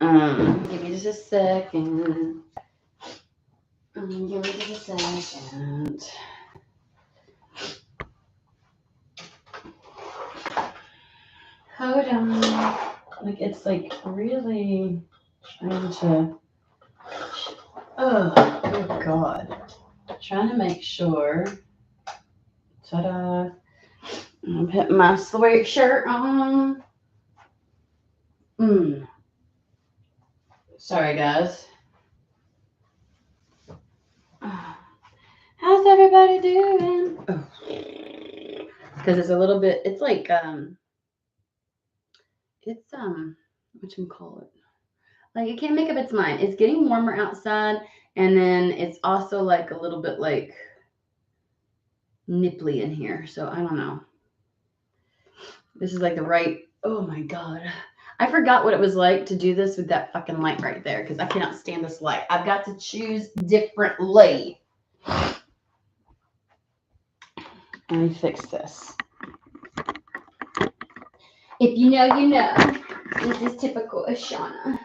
Give me just a second. Give me just a second. Hold on. Like, it's like really trying to. Oh God. Trying to make sure. Ta-da. I'm putting my sweatshirt on. Sorry, guys. How's everybody doing? Because it's a little bit, it's like, whatchamacallit? Like, it can't make up its mind. It's getting warmer outside, and then it's also like a little bit like nipply in here. So I don't know. This is like the right, oh my God. I forgot what it was like to do this with that fucking light right there because I cannot stand this light. I've got to choose differently. Let me fix this. If you know, you know. This is typical of Shauna.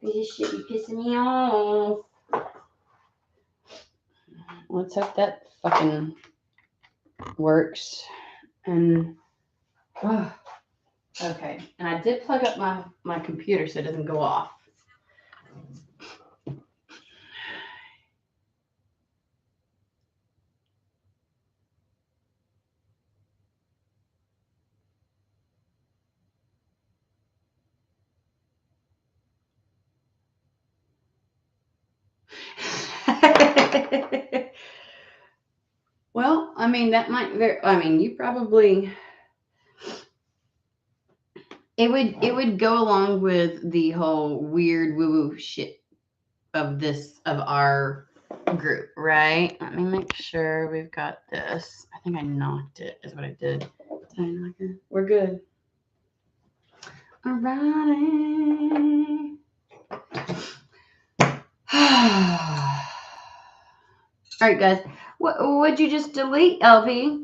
This should be pissing me off. Let's hope that fucking works. And okay. And I did plug up my computer so it doesn't go off. Well, I mean, that might you probably it would go along with the whole weird woo-woo shit of our group, right? Let me make sure we've got this. I think I knocked it is what I did. Did I knock it? We're good. Alrighty. All right, guys. What would you just delete, LV?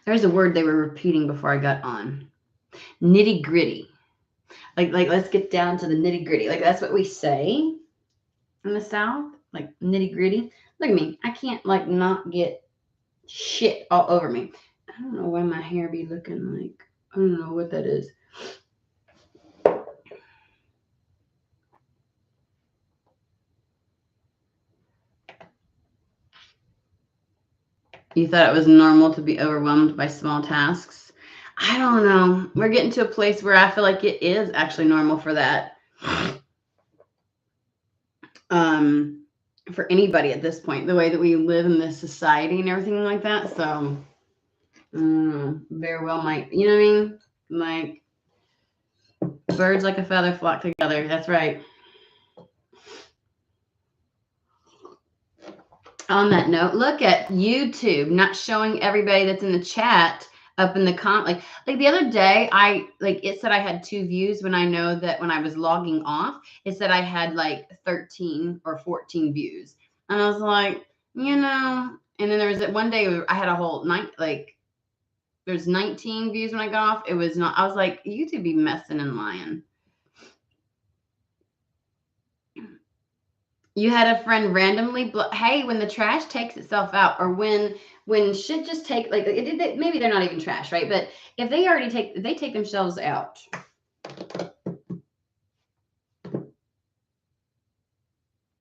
There's a word they were repeating before I got on. Nitty gritty. Like let's get down to the nitty gritty. Like that's what we say in the South. Like nitty gritty. Look at me. I can't like not get shit all over me. I don't know why my hair be looking like. I don't know what that is. You thought it was normal to be overwhelmed by small tasks? I don't know. We're getting to a place where I feel like it is actually normal for that. For anybody at this point, the way that we live in this society and everything like that. So, very well might, you know what I mean? Like, birds like a feather flock together. That's right. On that note, look at YouTube not showing everybody that's in the chat up in the like the other day it said I had 2 views when I know that when I was logging off it said I had like 13 or 14 views and I was like, and then there was that one day where I had a whole night there's 19 views when I got off. It was not, I was like, YouTube be messing and lying. You had a friend randomly hey, when the trash takes itself out, or when shit just take maybe they're not even trash, right? But if they take themselves out.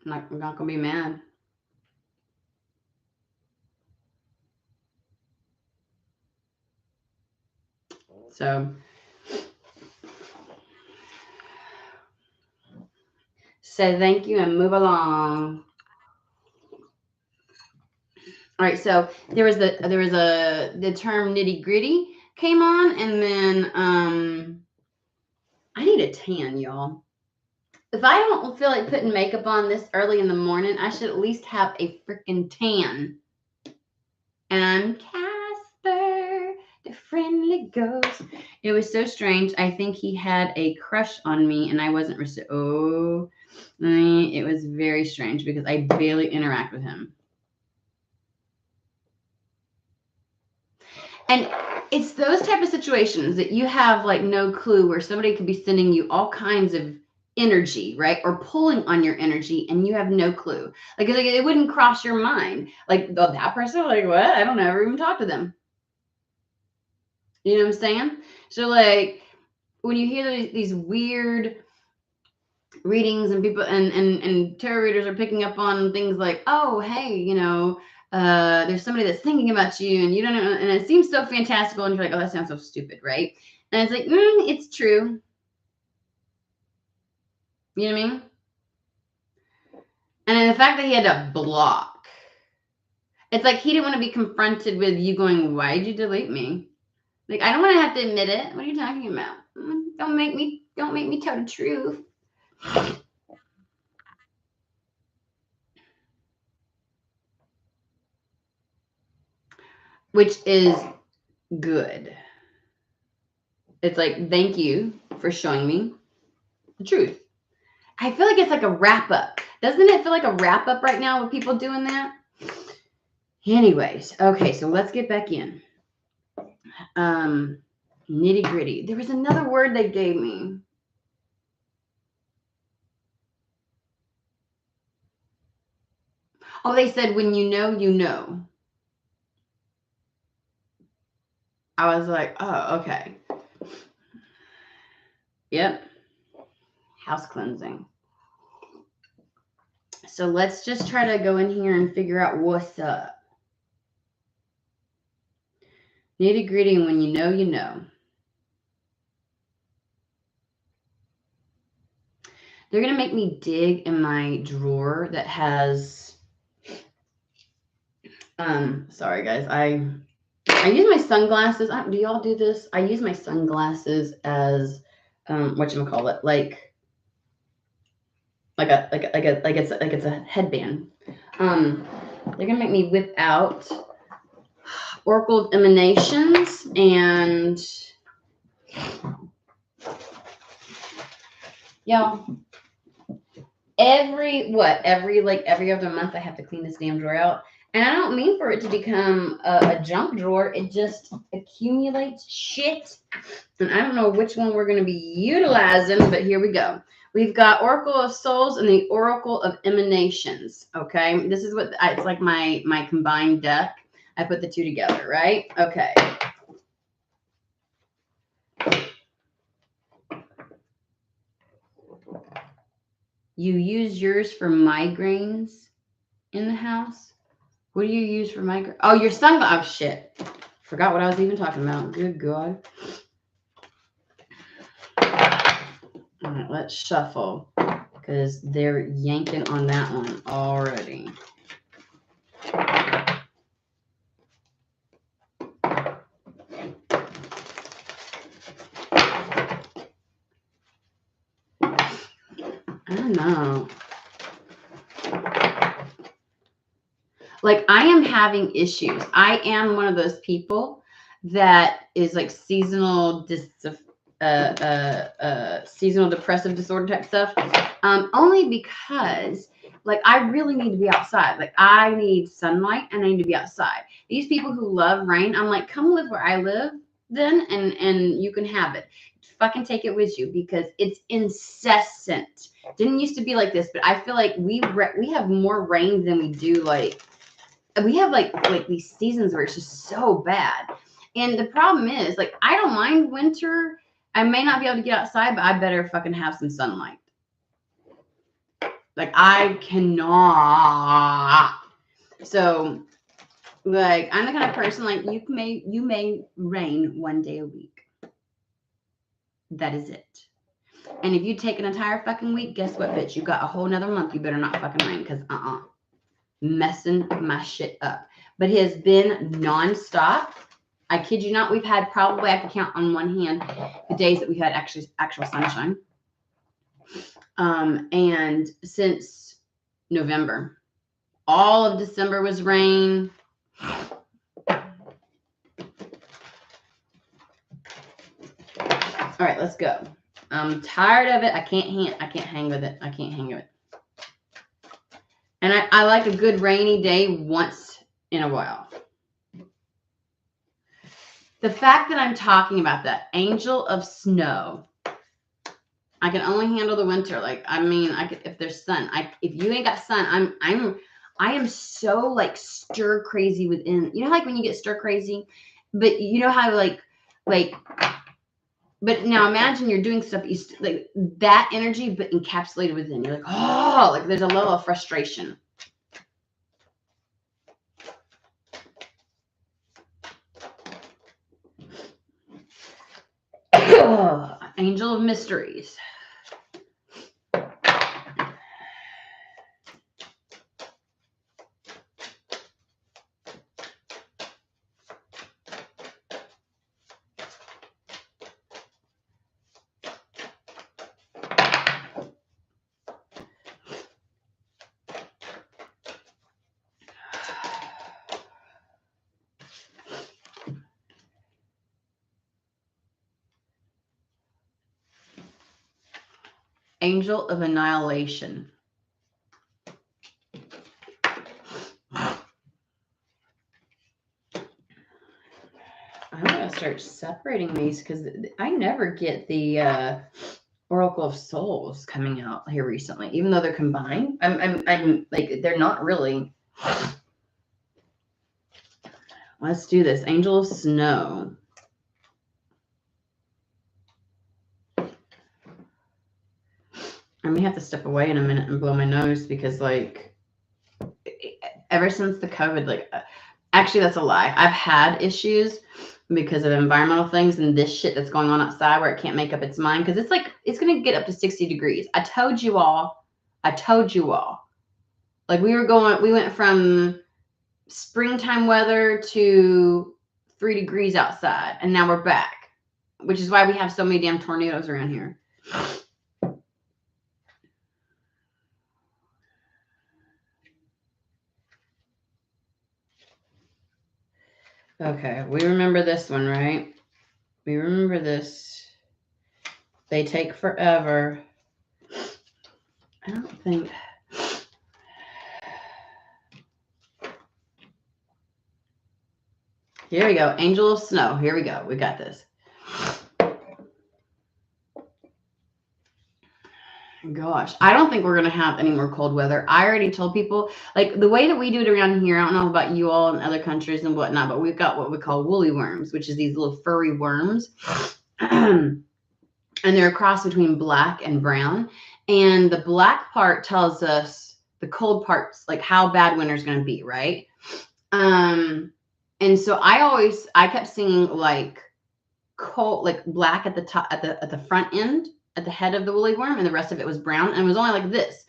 I'm not gonna be mad. So say thank you and move along. All right, so there was the term nitty gritty came on, and then I need a tan, y'all. If I don't feel like putting makeup on this early in the morning, I should at least have a freaking tan. And I'm Casper, the friendly ghost. It was so strange. I think he had a crush on me, and I wasn't. It was very strange because I barely interact with him. And it's those type of situations that you have like no clue, where somebody could be sending you all kinds of energy, right? Or pulling on your energy and you have no clue. Like it wouldn't cross your mind. Like, oh, that person, like, what? I don't ever even talk to them. You know what I'm saying? So like when you hear these weird readings and people and tarot readers are picking up on things like, oh, hey, you know, there's somebody that's thinking about you and you don't know, and it seems so fantastical, and you're like, oh, that sounds so stupid, right? And it's like, it's true. You know what I mean? And then the fact that he had to block, it's like he didn't want to be confronted with you going, why did you delete me? Like, I don't want to have to admit it. What are you talking about? Don't make me tell the truth. Which is good. It's like, thank you for showing me the truth. I feel like it's like a wrap up. Doesn't it feel like a wrap up right now with people doing that? Anyways, okay, so let's get back in. Nitty gritty. There was another word they gave me. Oh, they said, when you know, you know. I was like, oh, okay. Yep. House cleansing. So let's just try to go in here and figure out what's up. Nitty gritty, and when you know, you know. They're going to make me dig in my drawer that has, sorry guys, I use my sunglasses. Do y'all do this? I use my sunglasses as, whatchamacallit, like it's a headband. They're going to make me whip out Oracle Emanations, and y'all, every other month I have to clean this damn drawer out. And I don't mean for it to become a junk drawer. It just accumulates shit. And I don't know which one we're going to be utilizing, but here we go. We've got Oracle of Souls and the Oracle of Emanations. Okay. This is what it's like, my combined deck. I put the two together, right? Okay. You use yours for migraines in the house? What do you use for migraine? Oh, your sunglasses. Oh, shit. Forgot what I was even talking about. Good God. All right, let's shuffle, because they're yanking on that one already. I don't know. Like, I am having issues. I am one of those people that is like seasonal seasonal depressive disorder type stuff. Only because like I really need to be outside. Like I need sunlight and I need to be outside. These people who love rain, I'm like, come live where I live then, and you can have it. Fucking take it with you, because it's incessant. Didn't used to be like this, but I feel like we have more rain than we do. Like we have like these seasons where it's just so bad. And the problem is, like, I don't mind winter. I may not be able to get outside, but I better fucking have some sunlight. Like I cannot. So like I'm the kind of person, like, you may rain one day a week. That is it. And if you take an entire fucking week, guess what, bitch? You got a whole nother month. You better not fucking rain, because messing my shit up. But it has been nonstop. I kid you not. We've had probably, I can count on one hand the days that we've had actual sunshine. And since November, all of December was rain. All right, let's go. I'm tired of it. I can't hang with it. I can't hang with it. And I like a good rainy day once in a while. The fact that I'm talking about that angel of snow, I can only handle the winter. Like, I mean, I could, if there's sun, if you ain't got sun, I am so like stir crazy within, you know, like when you get stir crazy, but you know how but now imagine you're doing stuff like that energy, but encapsulated within. You're like, oh, like there's a level of frustration. Angel of mysteries. Angel of annihilation. I'm going to start separating these because I never get the Oracle of Souls coming out here recently, even though they're combined. I'm like, they're not really. Let's do this. Angel of Snow. I may have to step away in a minute and blow my nose because, like, ever since the COVID, like, actually, that's a lie. I've had issues because of environmental things and this shit that's going on outside where it can't make up its mind. Because it's like, it's going to get up to 60 degrees. I told you all. Like, we went from springtime weather to 3 degrees outside. And now we're back, which is why we have so many damn tornadoes around here. Okay, we remember this one, right? We remember this. They take forever. I don't think. Here we go. Angel of Snow. Here we go. We got this. Gosh, I don't think we're going to have any more cold weather. I already told people, like, the way that we do it around here, I don't know about you all in other countries and whatnot, but we've got what we call woolly worms, which is these little furry worms. And they're a cross between black and brown. And the black part tells us the cold parts, like how bad winter's going to be, right? And so I kept seeing like cold, like black at the top, at the front end, at the head of the woolly worm, and the rest of it was brown, and it was only like this.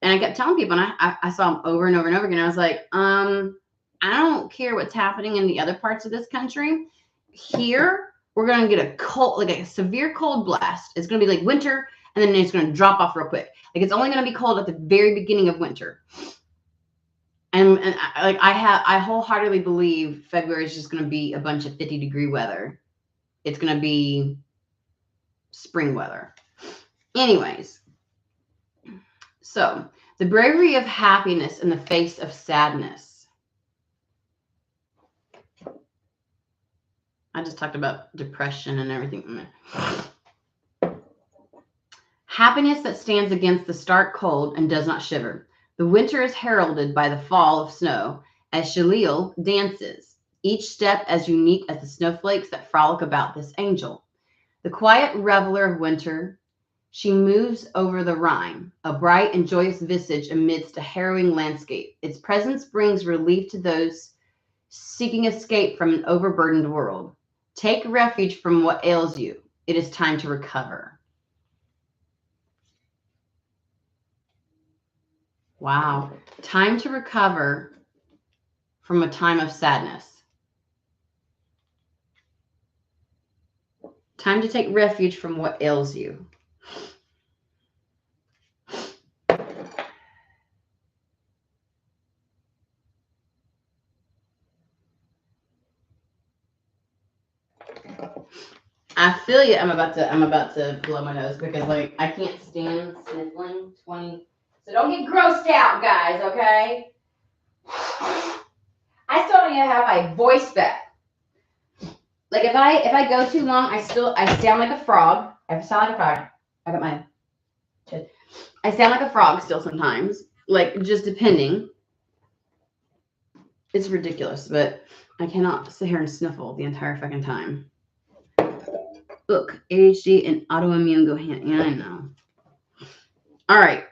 And I kept telling people, and I saw them over and over and over again. I was like, I don't care what's happening in the other parts of this country. Here, we're gonna get a cold, like a severe cold blast. It's gonna be like winter, and then it's gonna drop off real quick. Like it's only gonna be cold at the very beginning of winter. And I wholeheartedly believe February is just gonna be a bunch of 50-degree weather. It's gonna be spring weather. Anyways, so the bravery of happiness in the face of sadness. I just talked about depression and everything. Happiness that stands against the stark cold and does not shiver. The winter is heralded by the fall of snow as Shalil dances, each step as unique as the snowflakes that frolic about this angel. The quiet reveler of winter, she moves over the Rhine, a bright and joyous visage amidst a harrowing landscape. Its presence brings relief to those seeking escape from an overburdened world. Take refuge from what ails you. It is time to recover. Wow. Time to recover from a time of sadness. Time to take refuge from what ails you. I feel you. I'm about to blow my nose because like I can't stand sniffling 20. So don't get grossed out, guys, okay? I still don't even have my voice back. Like if I go too long, I sound like a frog. I sound like a frog. I got my I sound like a frog still sometimes. Like just depending. It's ridiculous, but I cannot sit here and sniffle the entire fucking time. Look, ADHD and autoimmune go hand. Yeah, I know. All right.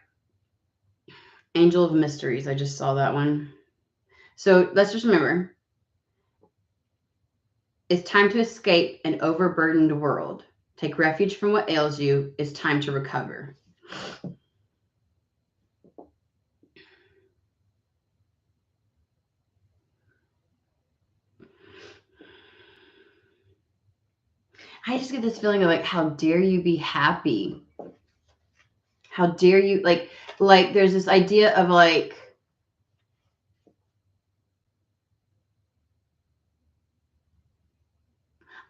Angel of Mysteries. I just saw that one. So let's just remember, it's time to escape an overburdened world. Take refuge from what ails you. It's time to recover. I just get this feeling of like, how dare you be happy? How dare you like there's this idea of like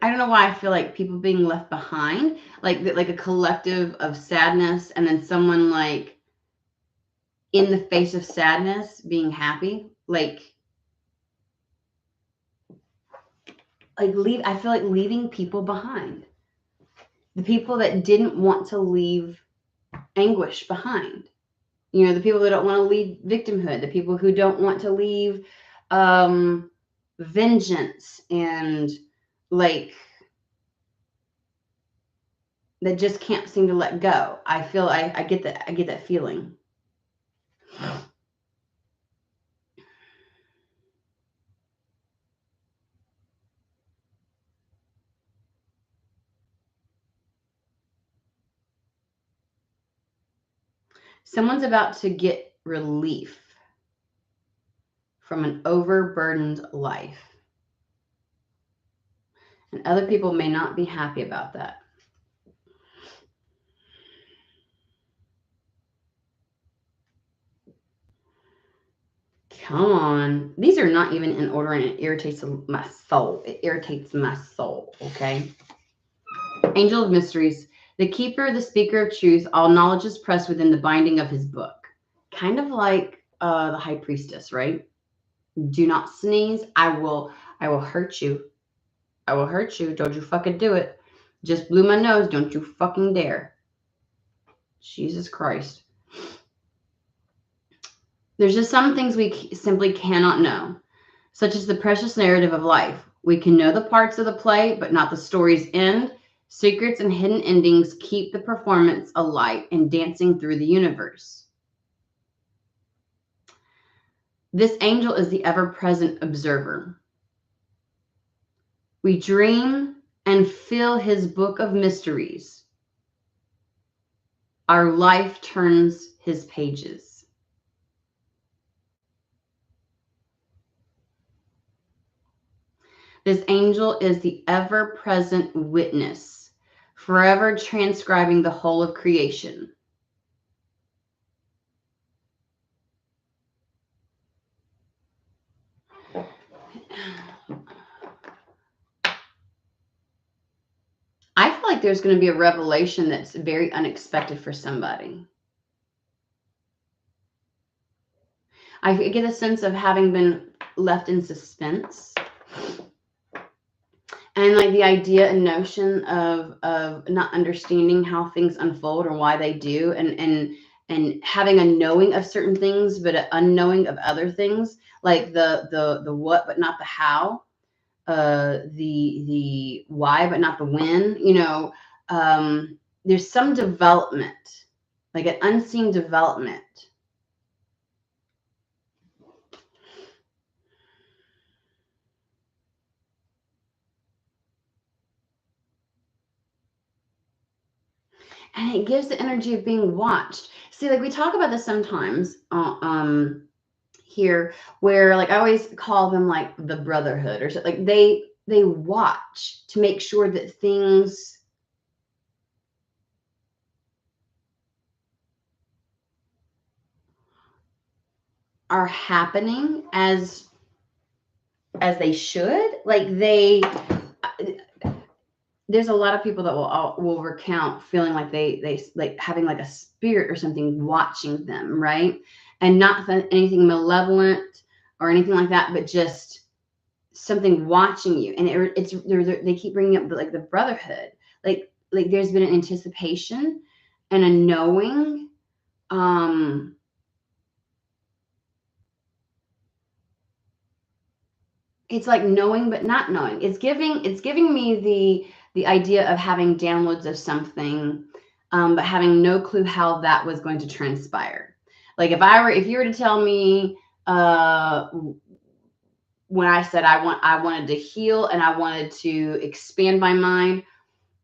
I don't know why I feel like people being left behind, like a collective of sadness, and then someone like in the face of sadness being happy, like leave. I feel like leaving people behind, the people that didn't want to leave anguish behind. You know, the people that don't want to leave victimhood, the people who don't want to leave vengeance and like that just can't seem to let go. I feel I get that. I get that feeling. Someone's about to get relief from an overburdened life. And other people may not be happy about that. Come on. These are not even in order and it irritates my soul. It irritates my soul, okay? Angel of Mysteries. The keeper, the speaker of truth, all knowledge is pressed within the binding of his book. Kind of like the high priestess, right? Do not sneeze. I will hurt you. I will hurt you. Don't you fucking do it. Just blew my nose. Don't you fucking dare. Jesus Christ. There's just some things we simply cannot know, such as the precious narrative of life. We can know the parts of the play, but not the story's end. Secrets and hidden endings keep the performance alight and dancing through the universe. This angel is the ever-present observer. We dream and fill his book of mysteries. Our life turns his pages. This angel is the ever-present witness, forever transcribing the whole of creation. I feel like there's going to be a revelation that's very unexpected for somebody. I get a sense of having been left in suspense. And like the idea and notion of not understanding how things unfold or why they do, and having a knowing of certain things, but an unknowing of other things, like the what, but not the how, the why, but not the when. You know, there's some development, like an unseen development. And it gives the energy of being watched. See, like we talk about this sometimes here, where like I always call them like the brotherhood or something. Like they watch to make sure that things are happening as they should. Like there's a lot of people that will recount feeling like they like having like a spirit or something watching them, right? And not anything malevolent or anything like that, but just something watching you, and they keep bringing up like the brotherhood, like there's been an anticipation and a knowing. It's like knowing but not knowing. It's giving me the idea of having downloads of something, but having no clue how that was going to transpire. Like if you were to tell me, when I said I wanted to heal and I wanted to expand my mind,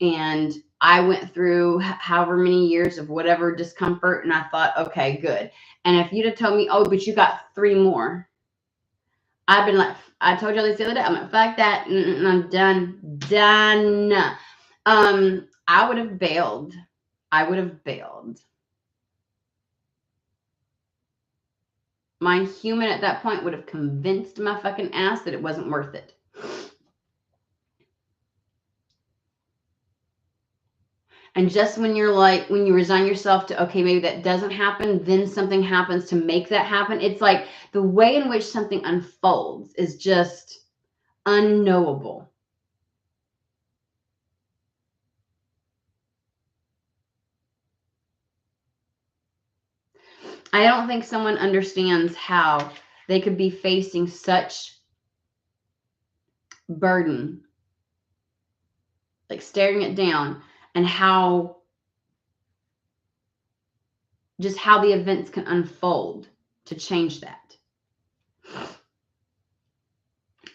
and I went through however many years of whatever discomfort, and I thought, okay, good. And if you'd have told me, oh, but you got 3 more, I've been like, I told you this the other day, I'm like, fuck that, I'm done. I would have bailed. My human at that point would have convinced my fucking ass that it wasn't worth it. And just when you resign yourself to, okay, maybe that doesn't happen, then something happens to make that happen. It's like the way in which something unfolds is just unknowable. I don't think someone understands how they could be facing such burden, like staring it down, and how the events can unfold to change that.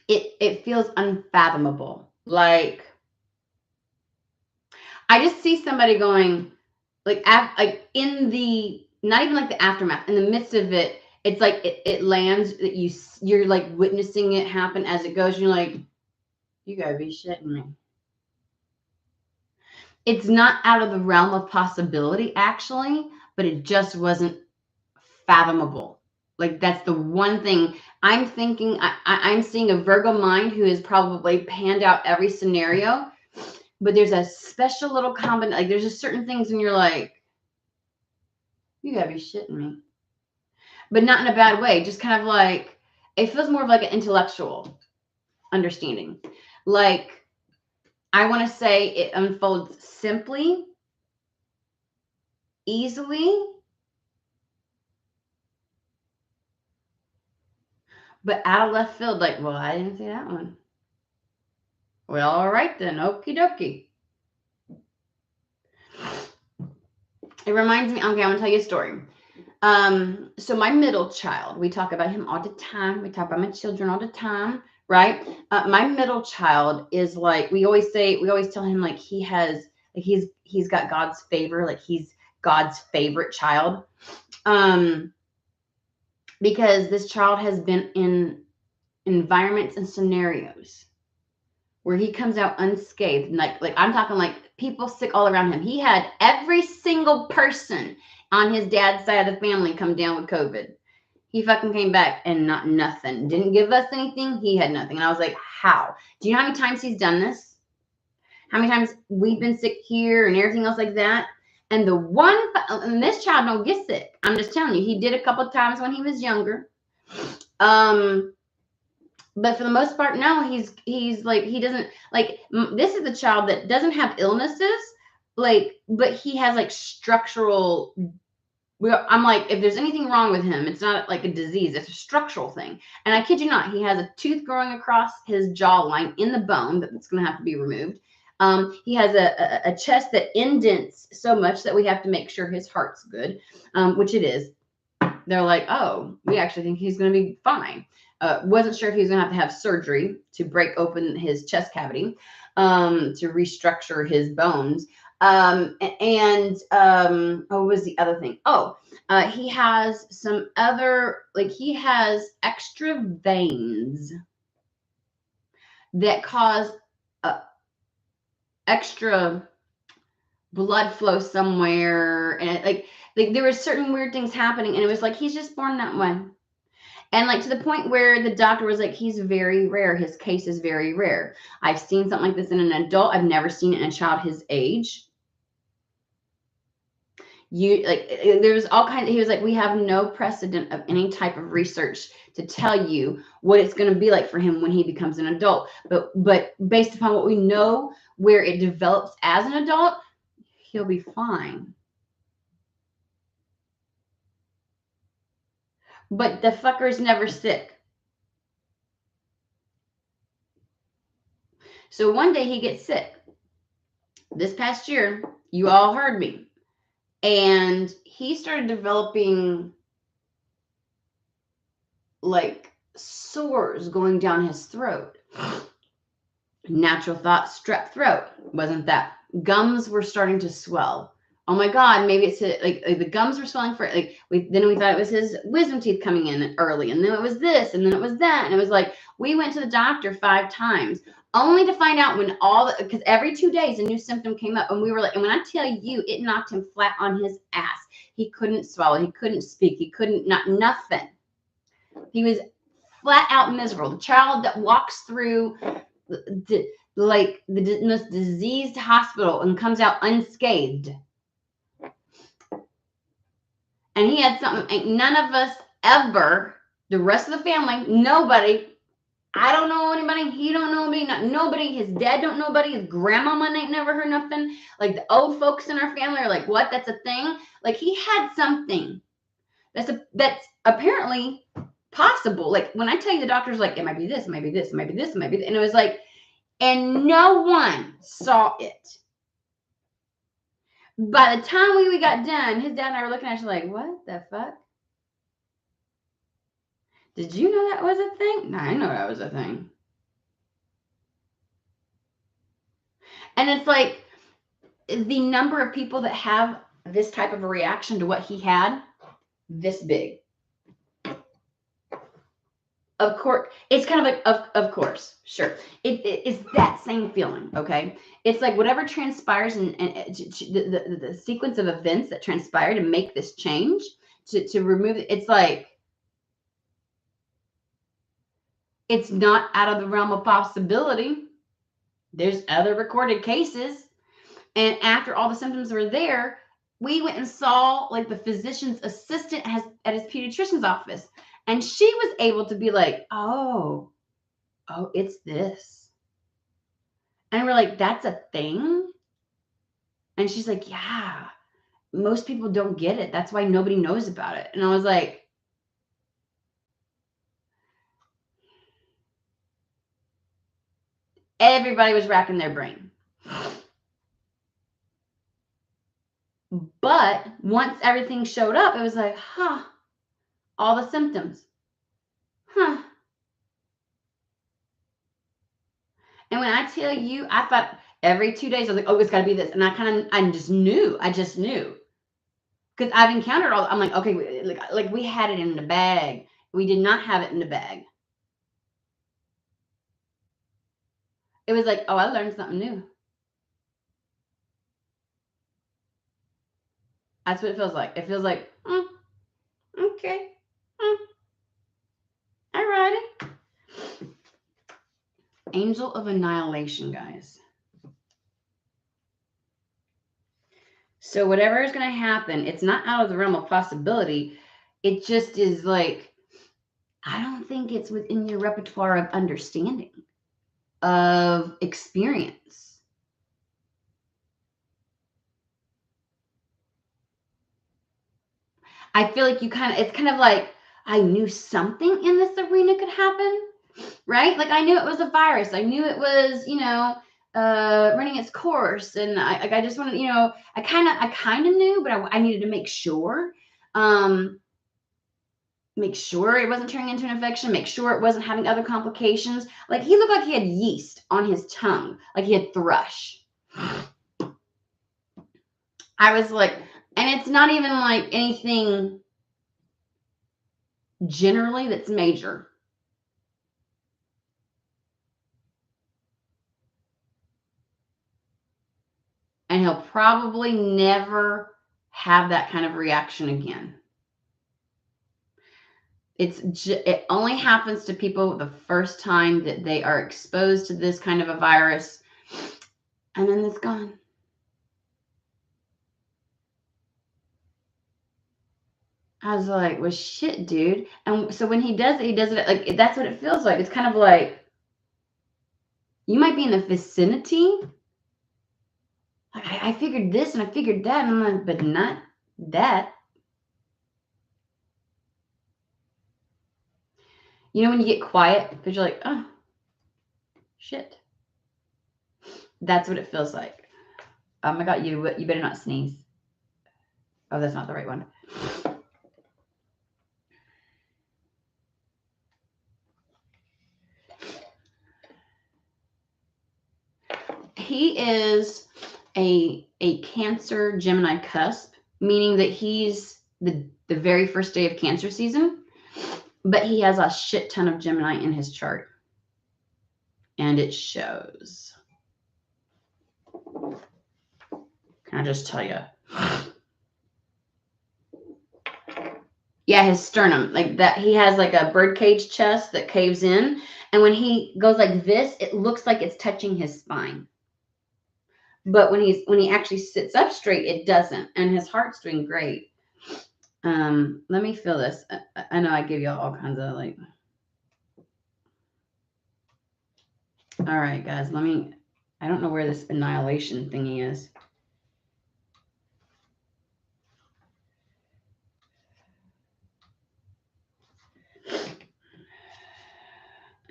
It feels unfathomable. Like, I just see somebody going, like in the, not even like the aftermath, in the midst of it, it's like it lands, that you're like witnessing it happen as it goes. And you're like, you gotta be shitting me. It's not out of the realm of possibility, actually, but it just wasn't fathomable. Like, that's the one thing I'm thinking. I'm seeing a Virgo mind who has probably panned out every scenario, but there's a special little combination. Like, there's just certain things when you're like, you gotta be shitting me. But not in a bad way. Just kind of like, it feels more of like an intellectual understanding. Like, I want to say it unfolds simply, easily, but out of left field. Like, well, I didn't see that one. Well, all right then. Okie dokie. It reminds me, okay, I want to tell you a story. So my middle child, we talk about him all the time. We talk about my children all the time, right? My middle child is like, we always tell him, like, he's got God's favor, like he's God's favorite child. Because this child has been in environments and scenarios where he comes out unscathed. And like I'm talking like people sick all around him. He had every single person on his dad's side of the family come down with COVID. He fucking came back and nothing. Didn't give us anything. He had nothing. And I was like, how? Do you know how many times he's done this? How many times we've been sick here and everything else like that? And and this child don't get sick. I'm just telling you, he did a couple of times when he was younger. But for the most part, no, he's like, he doesn't, like, this is a child that doesn't have illnesses, like, but he has like structural, I'm like, if there's anything wrong with him, it's not like a disease, it's a structural thing. And I kid you not, he has a tooth growing across his jawline in the bone that's going to have to be removed. He has a chest that indents so much that we have to make sure his heart's good, which it is. They're like, oh, we actually think he's going to be fine. Wasn't sure if he was going to have surgery to break open his chest cavity, to restructure his bones. What was the other thing? He has some other, like, he has extra veins that cause extra blood flow somewhere. And like there were certain weird things happening, and it was like, he's just born that way. And like, to the point where the doctor was like, he's very rare. His case is very rare. I've seen something like this in an adult. I've never seen it in a child his age. There's all kinds. He was like, we have no precedent of any type of research to tell you what it's going to be like for him when he becomes an adult. But based upon what we know, where it develops as an adult, he'll be fine. But the fucker's never sick. So one day he gets sick. This past year, you all heard me. And he started developing like sores going down his throat. Natural thought, strep throat. Wasn't that. Gums were starting to swell. Oh my God, maybe it's like the gums were swelling for then we thought it was his wisdom teeth coming in early, and then it was this, and then it was that, and it was like we went to the doctor 5 times only to find out when because every 2 days a new symptom came up, and we were like, and when I tell you, it knocked him flat on his ass. He couldn't swallow, he couldn't speak, he couldn't nothing. He was flat out miserable. The child that walks through the most diseased hospital and comes out unscathed. And he had something, none of us ever, the rest of the family, nobody, I don't know anybody, he don't know me, nobody, his dad don't know nobody, his grandmama ain't never heard nothing. Like the old folks in our family are like, what, that's a thing? Like he had something that's apparently possible. Like when I tell you the doctor's like, it might be this, it might be this, it might be this, it might be this. And it was like, and no one saw it. By the time we got done, his dad and I were looking at each other like, what the fuck? Did you know that was a thing? No, I know that was a thing. And it's like the number of people that have this type of a reaction to what he had, this big. Of course, it's kind of like, of course, sure. It's that same feeling, okay? It's like whatever transpires and the sequence of events that transpire to make this change, to remove it, it's like, it's not out of the realm of possibility. There's other recorded cases. And after all the symptoms were there, we went and saw like the physician's assistant at his pediatrician's office. And she was able to be like, oh, it's this. And we're like, that's a thing? And she's like, yeah, most people don't get it. That's why nobody knows about it. And I was like, everybody was racking their brain. But once everything showed up, it was like, all the symptoms. And when I tell you, I thought every 2 days, I was like, oh, it's got to be this. And I just knew. Because I've encountered I'm like, okay, like we had it in the bag. We did not have it in the bag. It was like, oh, I learned something new. That's what it feels like. It feels like, okay. All righty. Angel of Annihilation, guys. So whatever is going to happen, it's not out of the realm of possibility. It just is like, I don't think it's within your repertoire of understanding, of experience. I feel like it's kind of like, I knew something in this arena could happen, right? Like I knew it was a virus. I knew it was, running its course. And I just wanted, I kind of knew, but I needed to make sure. Make sure it wasn't turning into an infection, make sure it wasn't having other complications. Like he looked like he had yeast on his tongue, like he had thrush. I was like, and it's not even like anything generally that's major. And he'll probably never have that kind of reaction again. It only happens to people the first time that they are exposed to this kind of a virus, and then it's gone. I was like, well, shit, dude. And so when he does it like, that's what it feels like. It's kind of like, you might be in the vicinity. Like, I figured this and I figured that, and I'm like, but not that. You know, when you get quiet, because you're like, oh, shit. That's what it feels like. Oh my God, you better not sneeze. Oh, that's not the right one. He is a Cancer Gemini cusp, meaning that he's the very first day of Cancer season, but he has a shit ton of Gemini in his chart, and it shows. Can I just tell you? Yeah, his sternum, like that. He has like a birdcage chest that caves in, and when he goes like this, it looks like it's touching his spine. But when he actually sits up straight, it doesn't, and his heart's doing great. Let me feel this. I know I give you all kinds of like. All right, guys. I don't know where this annihilation thingy is.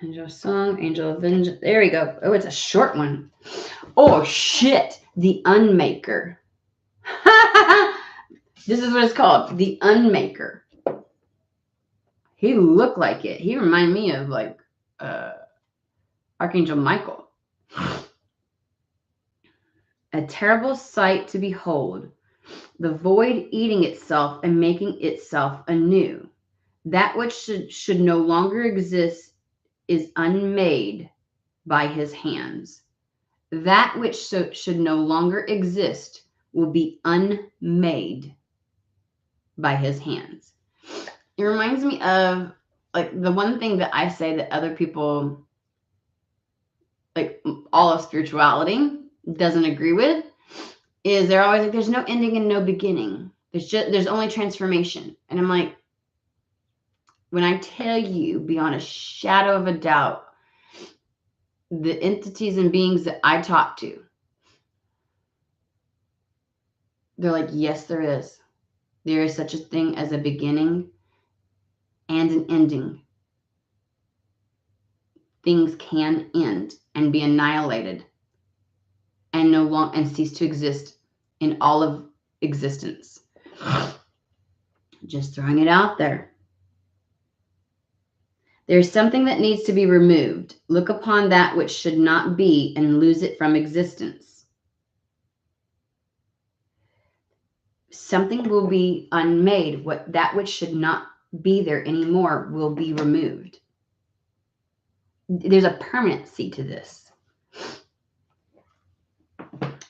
Angel of Song, Angel of Vengeance. There we go. Oh, it's a short one. Oh shit! The Unmaker. This is what it's called. The Unmaker. He looked like it. He reminded me of like Archangel Michael. A terrible sight to behold. The void eating itself and making itself anew. That which should no longer exist is unmade by his hands. That which should no longer exist will be unmade by his hands. It reminds me of like the one thing that I say that other people, like all of spirituality, doesn't agree with is they're always like, there's no ending and no beginning. There's only transformation. And I'm like, when I tell you beyond a shadow of a doubt, the entities and beings that I talk to, they're like, yes, there is. There is such a thing as a beginning and an ending. Things can end and be annihilated and no longer and cease to exist in all of existence. Just throwing it out there. There's something that needs to be removed. Look upon that which should not be and lose it from existence. Something will be unmade. That which should not be there anymore will be removed. There's a permanency to this.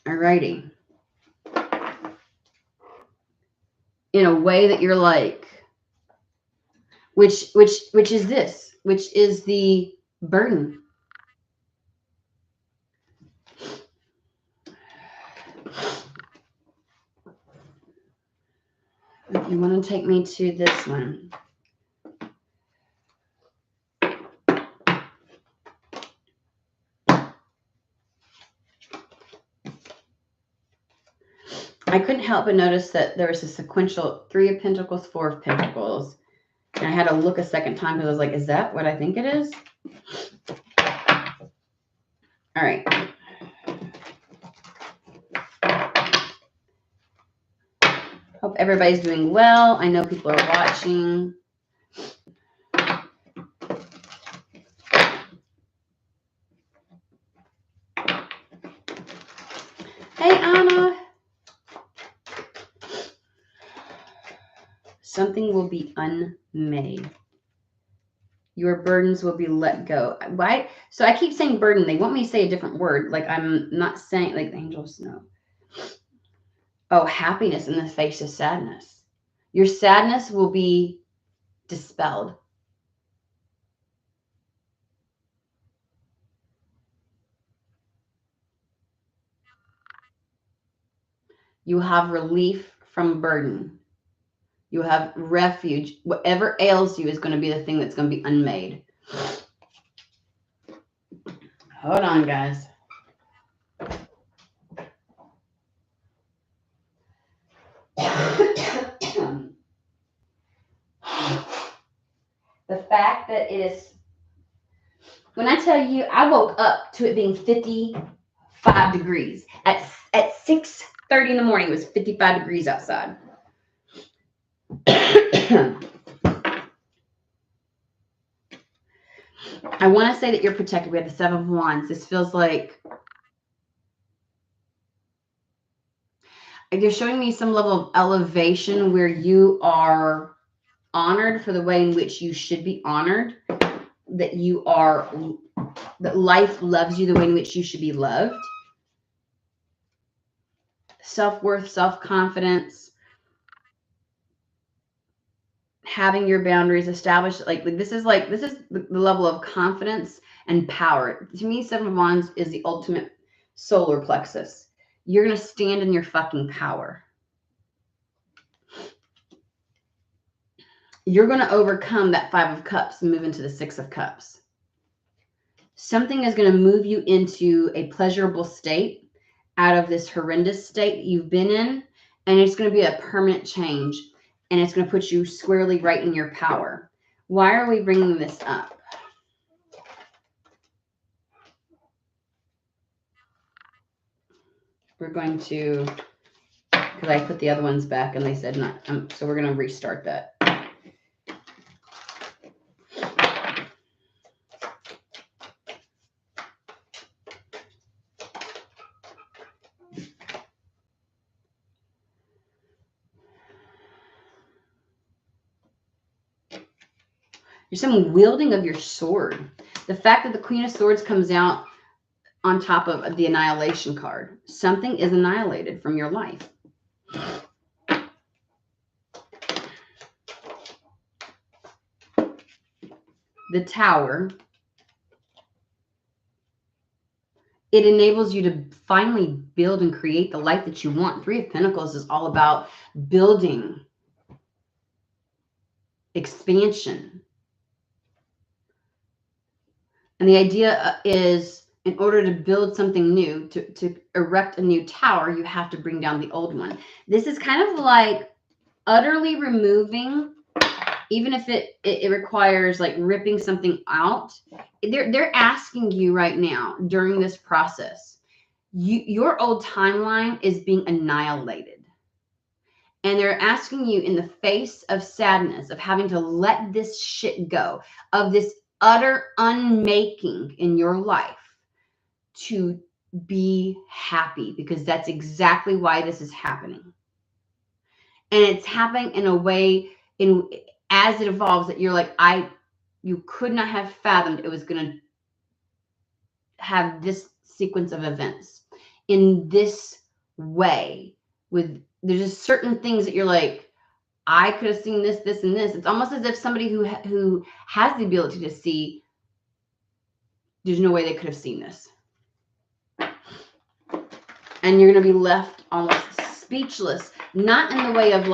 Alrighty. In a way that you're like, which is this, which is the burden. If you want to take me to this one. I couldn't help but notice that there was a sequential 3 of Pentacles, 4 of Pentacles. And I had to look a second time because I was like, is that what I think it is? All right. Hope everybody's doing well. I know people are watching. Hey, Anna. Something will be unmade. Your burdens will be let go. Why? So I keep saying burden. They want me to say a different word. Like I'm not saying like the angels know. Oh, happiness in the face of sadness. Your sadness will be dispelled. You have relief from burden. You will have refuge. Whatever ails you is going to be the thing that's going to be unmade. Hold on, guys. The fact that it is, when I tell you, I woke up to it being 55 degrees. At 6:30 in the morning, it was 55 degrees outside. I want to say that you're protected. We have the Seven of Wands. This feels like you're showing me some level of elevation where you are honored for the way in which you should be honored, that life loves you the way in which you should be loved. Self-worth, self-confidence, having your boundaries established. Like this is the level of confidence and power. To me, Seven of Wands is the ultimate solar plexus. You're going to stand in your fucking power. You're going to overcome that Five of Cups and move into the Six of Cups. Something is going to move you into a pleasurable state out of this horrendous state that you've been in, and it's going to be a permanent change, and it's going to put you squarely right in your power. Why are we bringing this up? We're going to, because I put the other ones back and they said not, so we're going to restart that. There's some wielding of your sword. The fact that the Queen of Swords comes out on top of the annihilation card. Something is annihilated from your life. The Tower. It enables you to finally build and create the life that you want. Three of Pentacles is all about building, expansion. And the idea is, in order to build something new, to erect a new tower, you have to bring down the old one. This is kind of like utterly removing, even if it requires like ripping something out. They're asking you right now during this process, your old timeline is being annihilated. And they're asking you, in the face of sadness, of having to let this shit go, of this utter unmaking in your life, to be happy, because that's exactly why this is happening. And it's happening in a way, as it evolves, that you're like, you could not have fathomed it was going to have this sequence of events in this way. There's just certain things that you're like, I could have seen this, this, and this. It's almost as if somebody who has the ability to see, there's no way they could have seen this. And you're going to be left almost speechless, not in the way of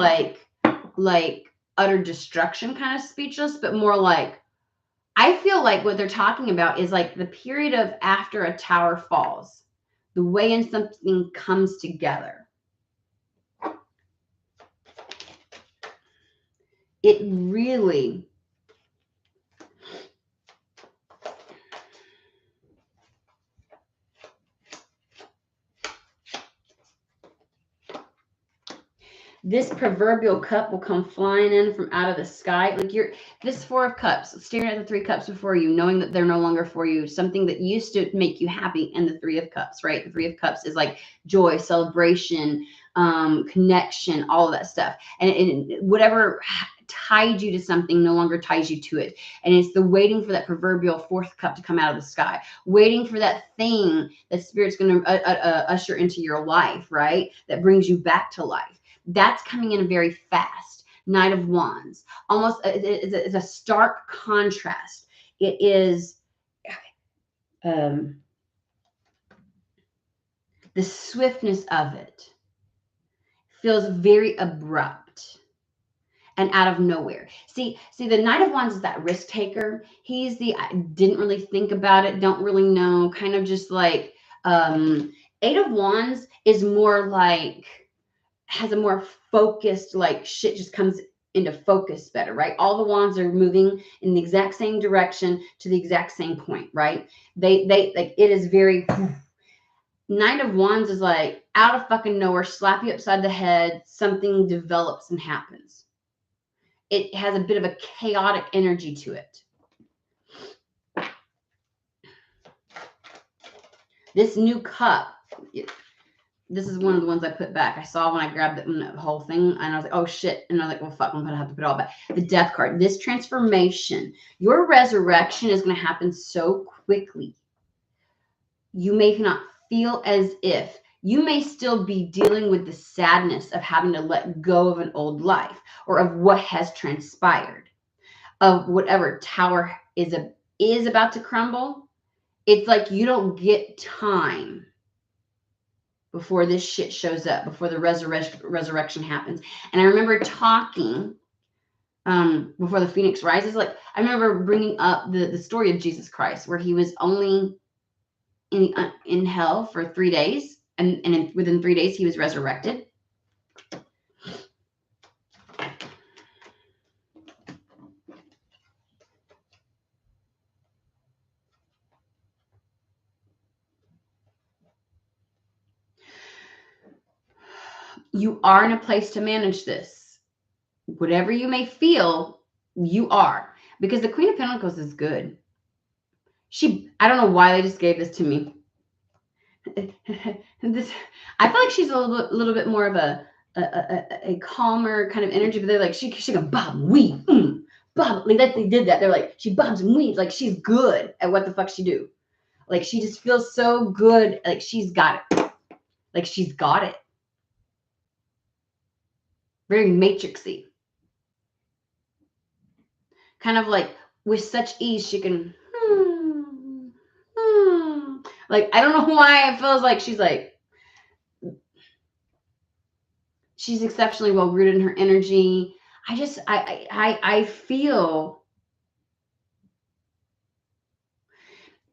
like utter destruction kind of speechless, but more like, I feel like what they're talking about is like the period of after a tower falls, the way in something comes together. It really, this proverbial cup will come flying in from out of the sky. Like this Four of Cups, staring at the Three Cups before you, knowing that they're no longer for you, something that used to make you happy, and the Three of Cups, right? The Three of Cups is like joy, celebration, connection, all of that stuff. And whatever tied you to something no longer ties you to it. And it's the waiting for that proverbial fourth cup to come out of the sky, waiting for that thing that Spirit's going to usher into your life, right? That brings you back to life. That's coming in very fast. Knight of Wands, almost it's a stark contrast. It is the swiftness of it feels very abrupt. and out of nowhere. See, the Knight of Wands is that risk taker. He's the I didn't really think about it, don't really know, kind of just like Eight of Wands is more like has a more focused, like shit just comes into focus better, right? All the wands are moving in the exact same direction to the exact same point, right? They like it is very Knight of Wands is like out of fucking nowhere, slap you upside the head, something develops and happens. It has a bit of a chaotic energy to it. This new cup, this is one of the ones I put back. I saw when I grabbed the whole thing, and I was like, oh shit. And I was like, well, fuck, I'm going to have to put it all back. The Death card, this transformation, your resurrection is going to happen so quickly. You may not feel as if you may still be dealing with the sadness of having to let go of an old life or of what has transpired, of whatever tower is about to crumble. It's like you don't get time before this shit shows up, before the resurrection happens. And I remember talking before the Phoenix rises. Like I remember bringing up the story of Jesus Christ, where he was only in hell for 3 days, and within 3 days he was resurrected. You are in a place to manage this. Whatever you may feel, you are. Because the Queen of Pentacles is good. I don't know why they just gave this to me. I feel like she's a little bit more of a calmer kind of energy, but they're like, she can bob and weave. Bob. Like that, they did that. They're like, she bobs and weaves. Like she's good at what the fuck she do. Like she just feels so good. Like she's got it. Like she's got it. Very matrixy. Kind of like with such ease, she can. Like I don't know why it feels like she's exceptionally well rooted in her energy. I feel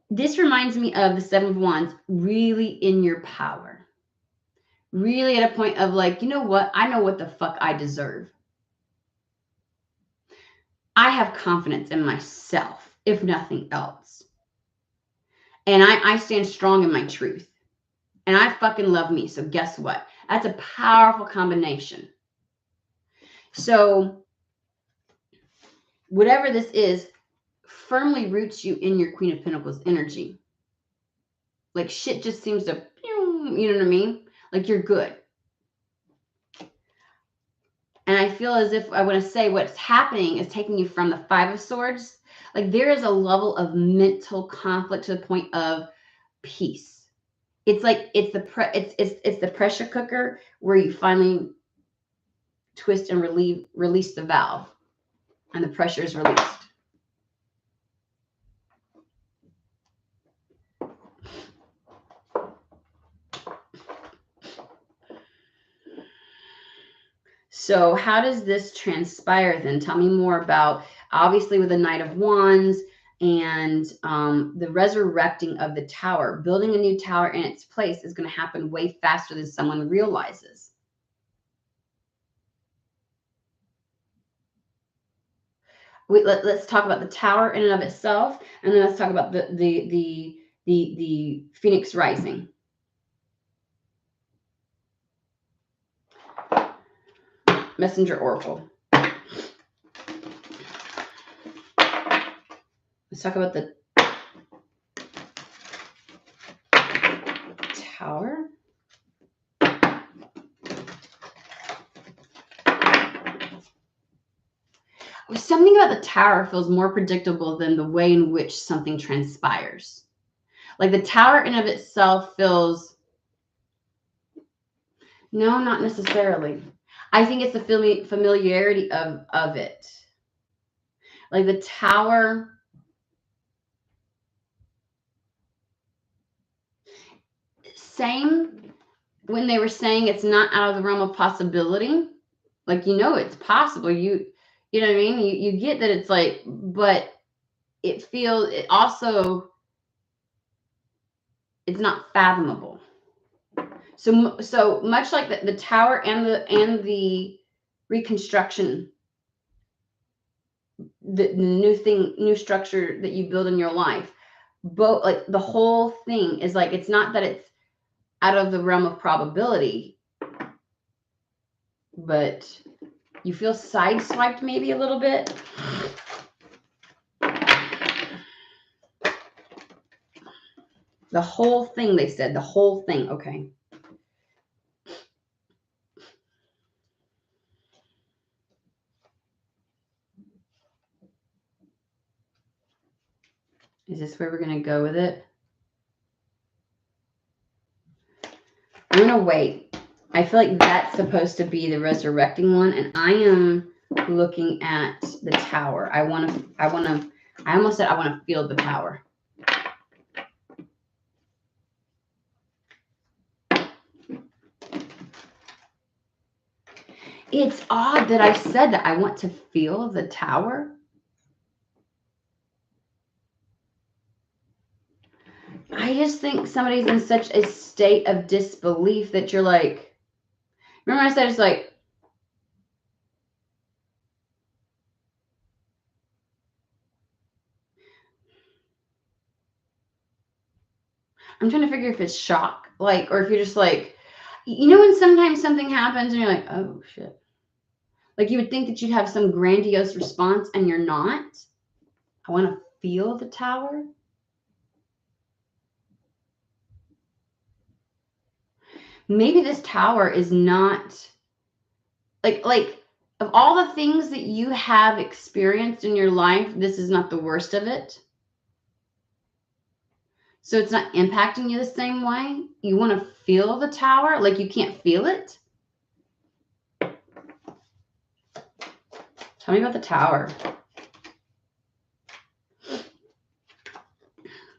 this reminds me of the Seven of Wands, really in your power. Really at a point of like, you know what? I know what the fuck I deserve. I have confidence in myself, if nothing else. And I stand strong in my truth. And I fucking love me. So guess what? That's a powerful combination. So whatever this is, firmly roots you in your Queen of Pentacles energy. Like shit just seems to, you know what I mean? Like you're good. And I feel as if I want to say what's happening is taking you from the Five of Swords. Like there is a level of mental conflict to the point of peace. It's like it's the pressure cooker where you finally twist and release the valve, and the pressure is released. So how does this transpire then? Tell me more about, obviously with the Knight of Wands and the resurrecting of the tower. Building a new tower in its place is going to happen way faster than someone realizes. Let's talk about the tower in and of itself, and then let's talk about the Phoenix rising. Messenger Oracle. Let's talk about the tower. Something about the tower feels more predictable than the way in which something transpires. Like the tower in of itself feels, no, not necessarily. I think it's the familiarity of it. Like the tower, same when they were saying it's not out of the realm of possibility. Like, you know, it's possible. You know what I mean? You get that it's like, but it also, it's not fathomable. So much like the tower and the reconstruction, the new structure that you build in your life, both, like, the whole thing is like, it's not that it's out of the realm of probability, but you feel sideswiped maybe a little bit. The whole thing, they said, the whole thing. Okay. Is this where we're going to go with it? I'm going to wait. I feel like that's supposed to be the resurrecting one, and I am looking at the tower. I almost said I want to feel the tower. It's odd that I said that I want to feel the tower. I just think somebody's in such a state of disbelief that you're like, remember I said it's like, I'm trying to figure if it's shock, like, or if you're just like, you know, when sometimes something happens and you're like, oh shit. Like, you would think that you'd have some grandiose response and you're not. I want to feel the tower. Maybe this tower is not like of all the things that you have experienced in your life, this is not the worst of it. So it's not impacting you the same way. You want to feel the tower, like you can't feel it. Tell me about the tower.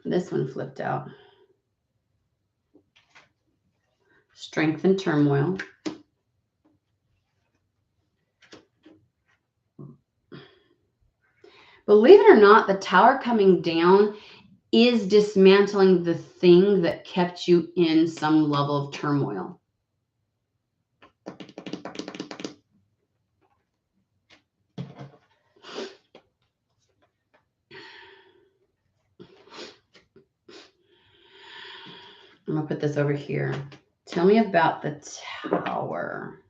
This one flipped out. Strength and turmoil. Believe it or not, the tower coming down is dismantling the thing that kept you in some level of turmoil. I'm going to put this over here. Tell me about the tower.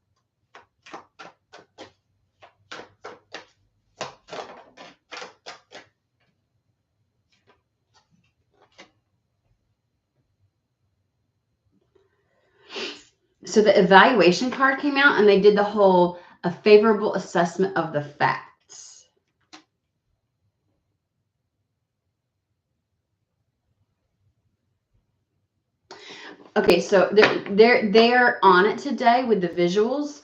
So the evaluation card came out and they did the whole a favorable assessment of the facts. Okay, so they're on it today with the visuals.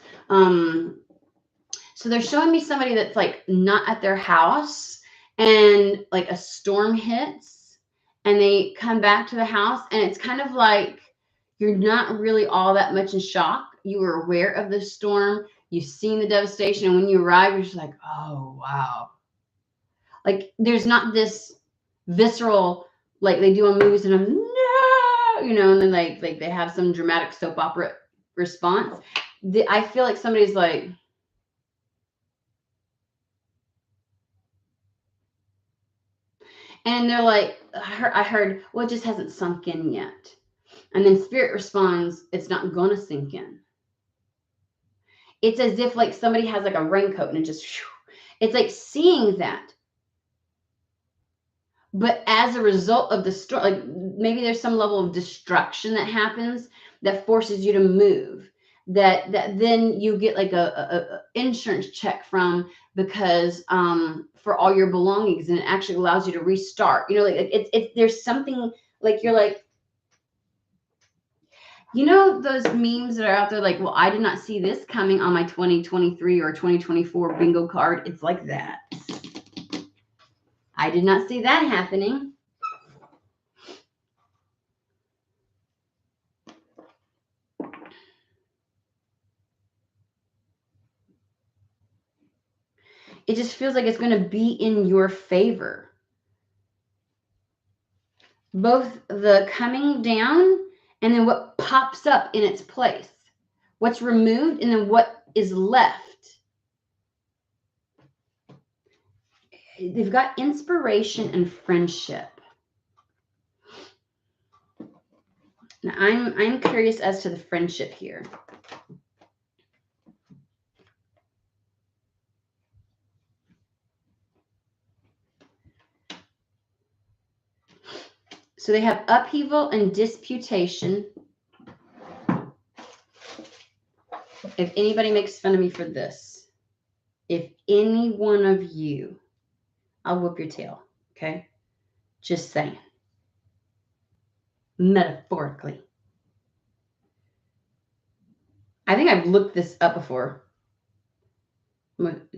So they're showing me somebody that's like not at their house and like a storm hits and they come back to the house and it's kind of like you're not really all that much in shock. You were aware of the storm. You've seen the devastation. And when you arrive, you're just like, oh, wow. Like there's not this visceral, like they do on movies and I'm, no, you know, and then like they have some dramatic soap opera response. I feel like somebody's like, and they're like, I heard, well, it just hasn't sunk in yet. And then spirit responds, it's not going to sink in. It's as if like somebody has like a raincoat and it just, it's like seeing that. But as a result of the storm, like maybe there's some level of destruction that happens that forces you to move. That then you get like a insurance check from because for all your belongings, and it actually allows you to restart. You know, like it's there's something like you're like, you know, those memes that are out there like, well, I did not see this coming on my 2023 or 2024 bingo card. It's like that. I did not see that happening. it just feels like it's going to be in your favor. Both the coming down and then what pops up in its place. What's removed and then what is left. They've got inspiration and friendship. Now I'm curious as to the friendship here. So they have upheaval and disputation. If anybody makes fun of me for this, if any one of you, I'll whoop your tail, okay? Just saying. Metaphorically. I think I've looked this up before.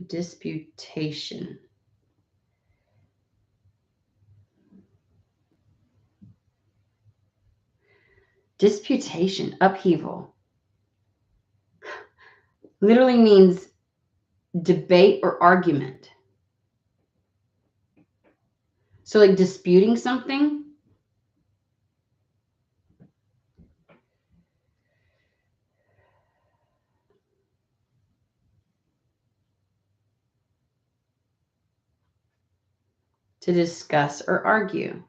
Disputation. Disputation, upheaval. Literally means debate or argument. So like disputing something. To discuss or argue.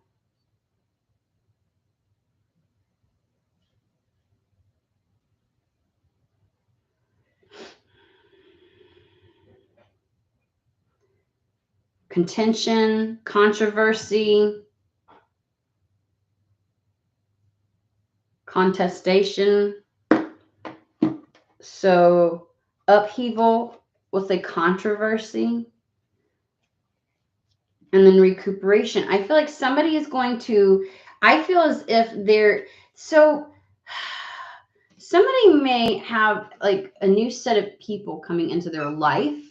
Contention, controversy, contestation. So upheaval, we'll say controversy. And then recuperation. I feel like somebody is going to, I feel as if they're, so somebody may have like a new set of people coming into their life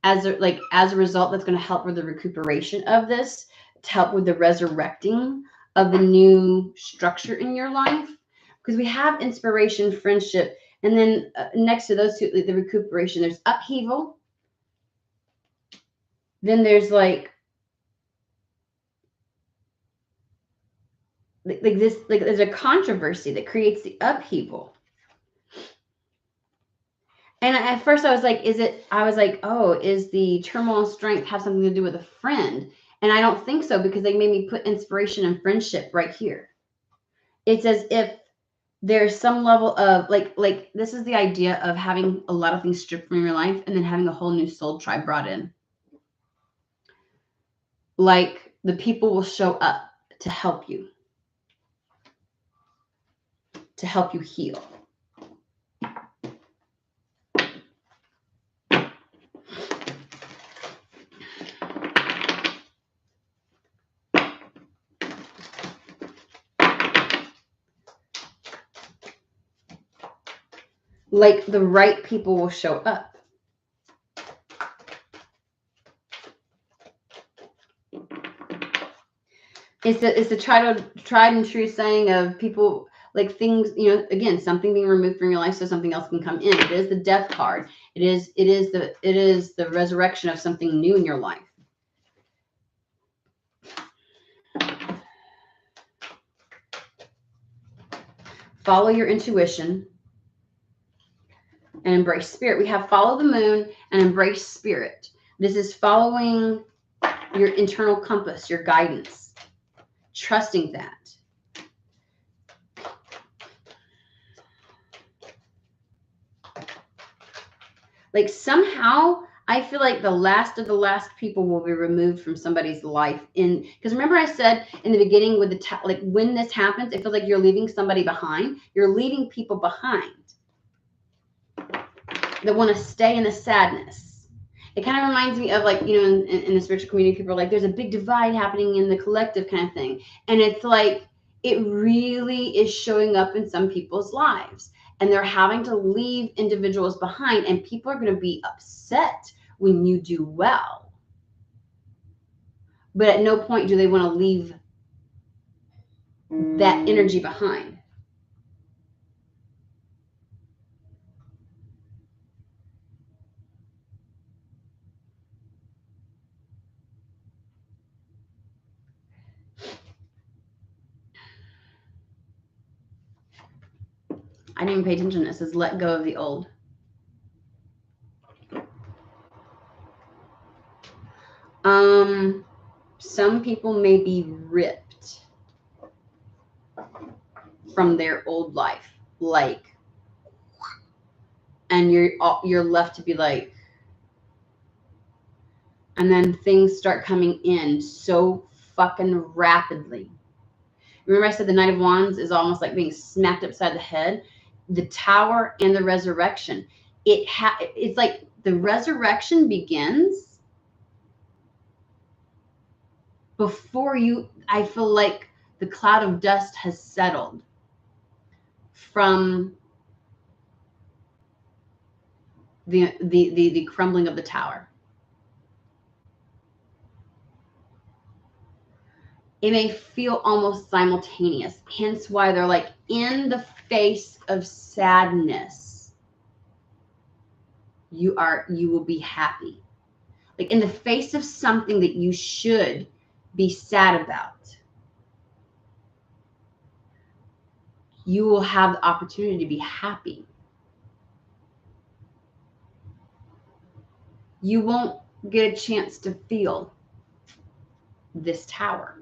as a result that's going to help with the recuperation of this, to help with the resurrecting of the new structure in your life. Because we have inspiration, friendship, and then next to those two, the recuperation, there's upheaval. Then there's like this, like there's a controversy that creates the upheaval. And at first I was like, is the turmoil and strength have something to do with a friend? And I don't think so, because they made me put inspiration and friendship right here. It's as if there's some level of like this is the idea of having a lot of things stripped from your life and then having a whole new soul tribe brought in. Like the people will show up to help you heal. Like the right people will show up. It's the tried and true saying of people, like things, again, something being removed from your life so something else can come in. It is the death card. It is the resurrection of something new in your life. Follow your intuition and embrace spirit. We have follow the moon and embrace spirit. This is following your internal compass, your guidance, trusting that. Like somehow I feel like the last of the last people will be removed from somebody's life. Because remember I said in the beginning with like when this happens, it feels like you're leaving somebody behind. You're leaving people behind that want to stay in the sadness. It kind of reminds me of like, in the spiritual community, people are like, there's a big divide happening in the collective kind of thing. And it's like, it really is showing up in some people's lives. And they're having to leave individuals behind. And people are going to be upset when you do well. But at no point do they want to leave that energy behind. I didn't even pay attention. It says let go of the old. Some people may be ripped from their old life, like, and you're left to be like, and then things start coming in so fucking rapidly. Remember I said the Knight of Wands is almost like being smacked upside the head? The Tower and the Resurrection. It's like the resurrection begins before I feel like the cloud of dust has settled from the crumbling of the tower. It may feel almost simultaneous, hence why they're like, in the face of sadness, you will be happy. Like in the face of something that you should be sad about, you will have the opportunity to be happy. You won't get a chance to feel this tower.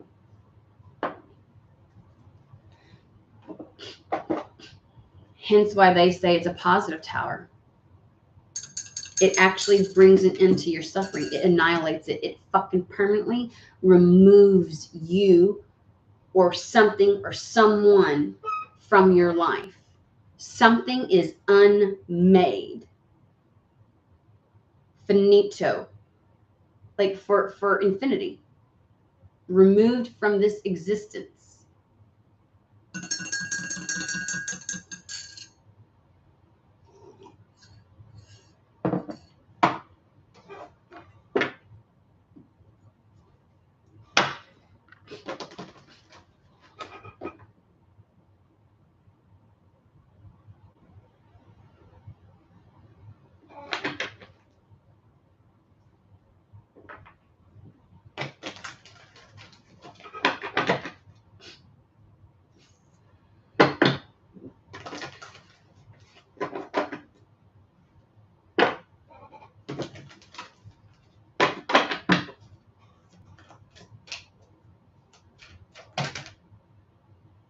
Hence why they say it's a positive tower. It actually brings it into your suffering. It annihilates it. It fucking permanently removes you or something or someone from your life. Something is unmade. Finito. Like for infinity. Removed from this existence.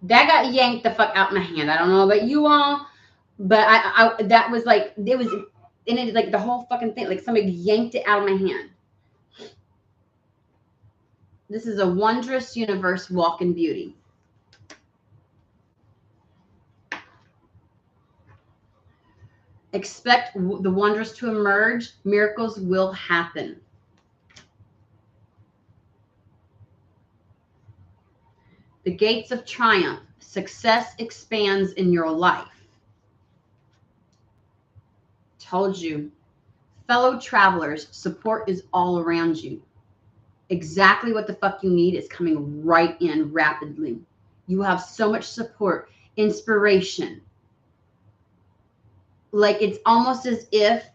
That got yanked the fuck out my hand. I don't know about you all, but I that was like, it was in it, like the whole fucking thing, like somebody yanked it out of my hand. This is a wondrous universe, walk in beauty. Expect the wondrous to emerge. Miracles will happen. The gates of triumph. Success expands in your life. Told you. Fellow travelers, support is all around you. Exactly what the fuck you need is coming right in rapidly. You have so much support, inspiration. Like it's almost as if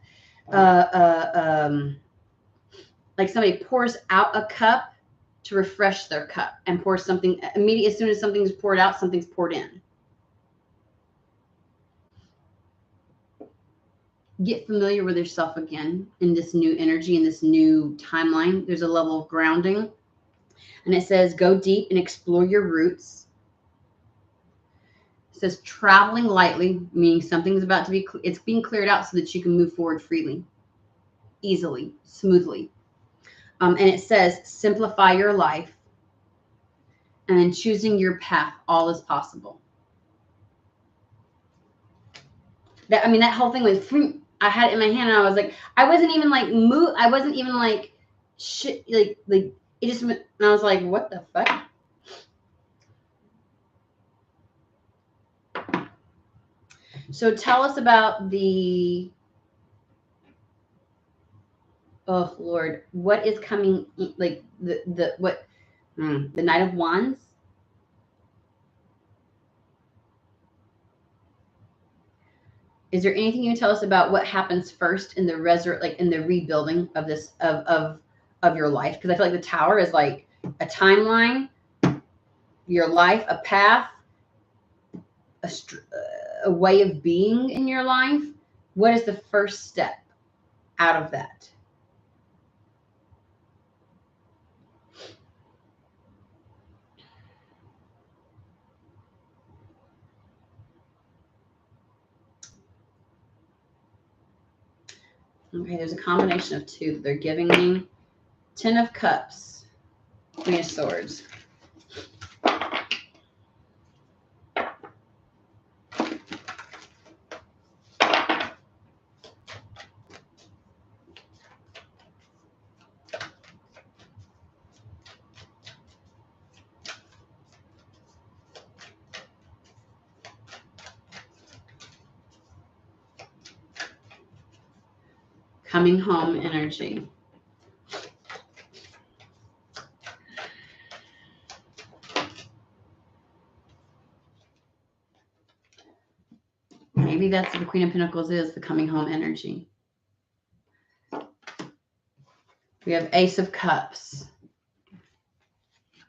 like somebody pours out a cup to refresh their cup and pour something immediately. As soon as something's poured out, something's poured in. Get familiar with yourself again in this new energy, in this new timeline. There's a level of grounding. And it says, go deep and explore your roots. It says traveling lightly, meaning something's about to be, it's being cleared out so that you can move forward freely, easily, smoothly. And it says, simplify your life. And in choosing your path, all is possible. That, I mean, that whole thing was, I had it in my hand and I was like, I wasn't even like move. I wasn't even like shit. Like it just went, and I was like, what the fuck? So tell us about the, oh Lord, what is coming? Like the Knight of Wands. Is there anything you can tell us about what happens first in the in the rebuilding of this of your life? Because I feel like the Tower is like a timeline, your life, a path, a way of being in your life, what is the first step out of that? Okay, there's a combination of two that they're giving me. 10 of Cups, 3 of Swords. Coming home energy. Maybe that's what the Queen of Pentacles is, the coming home energy. We have Ace of Cups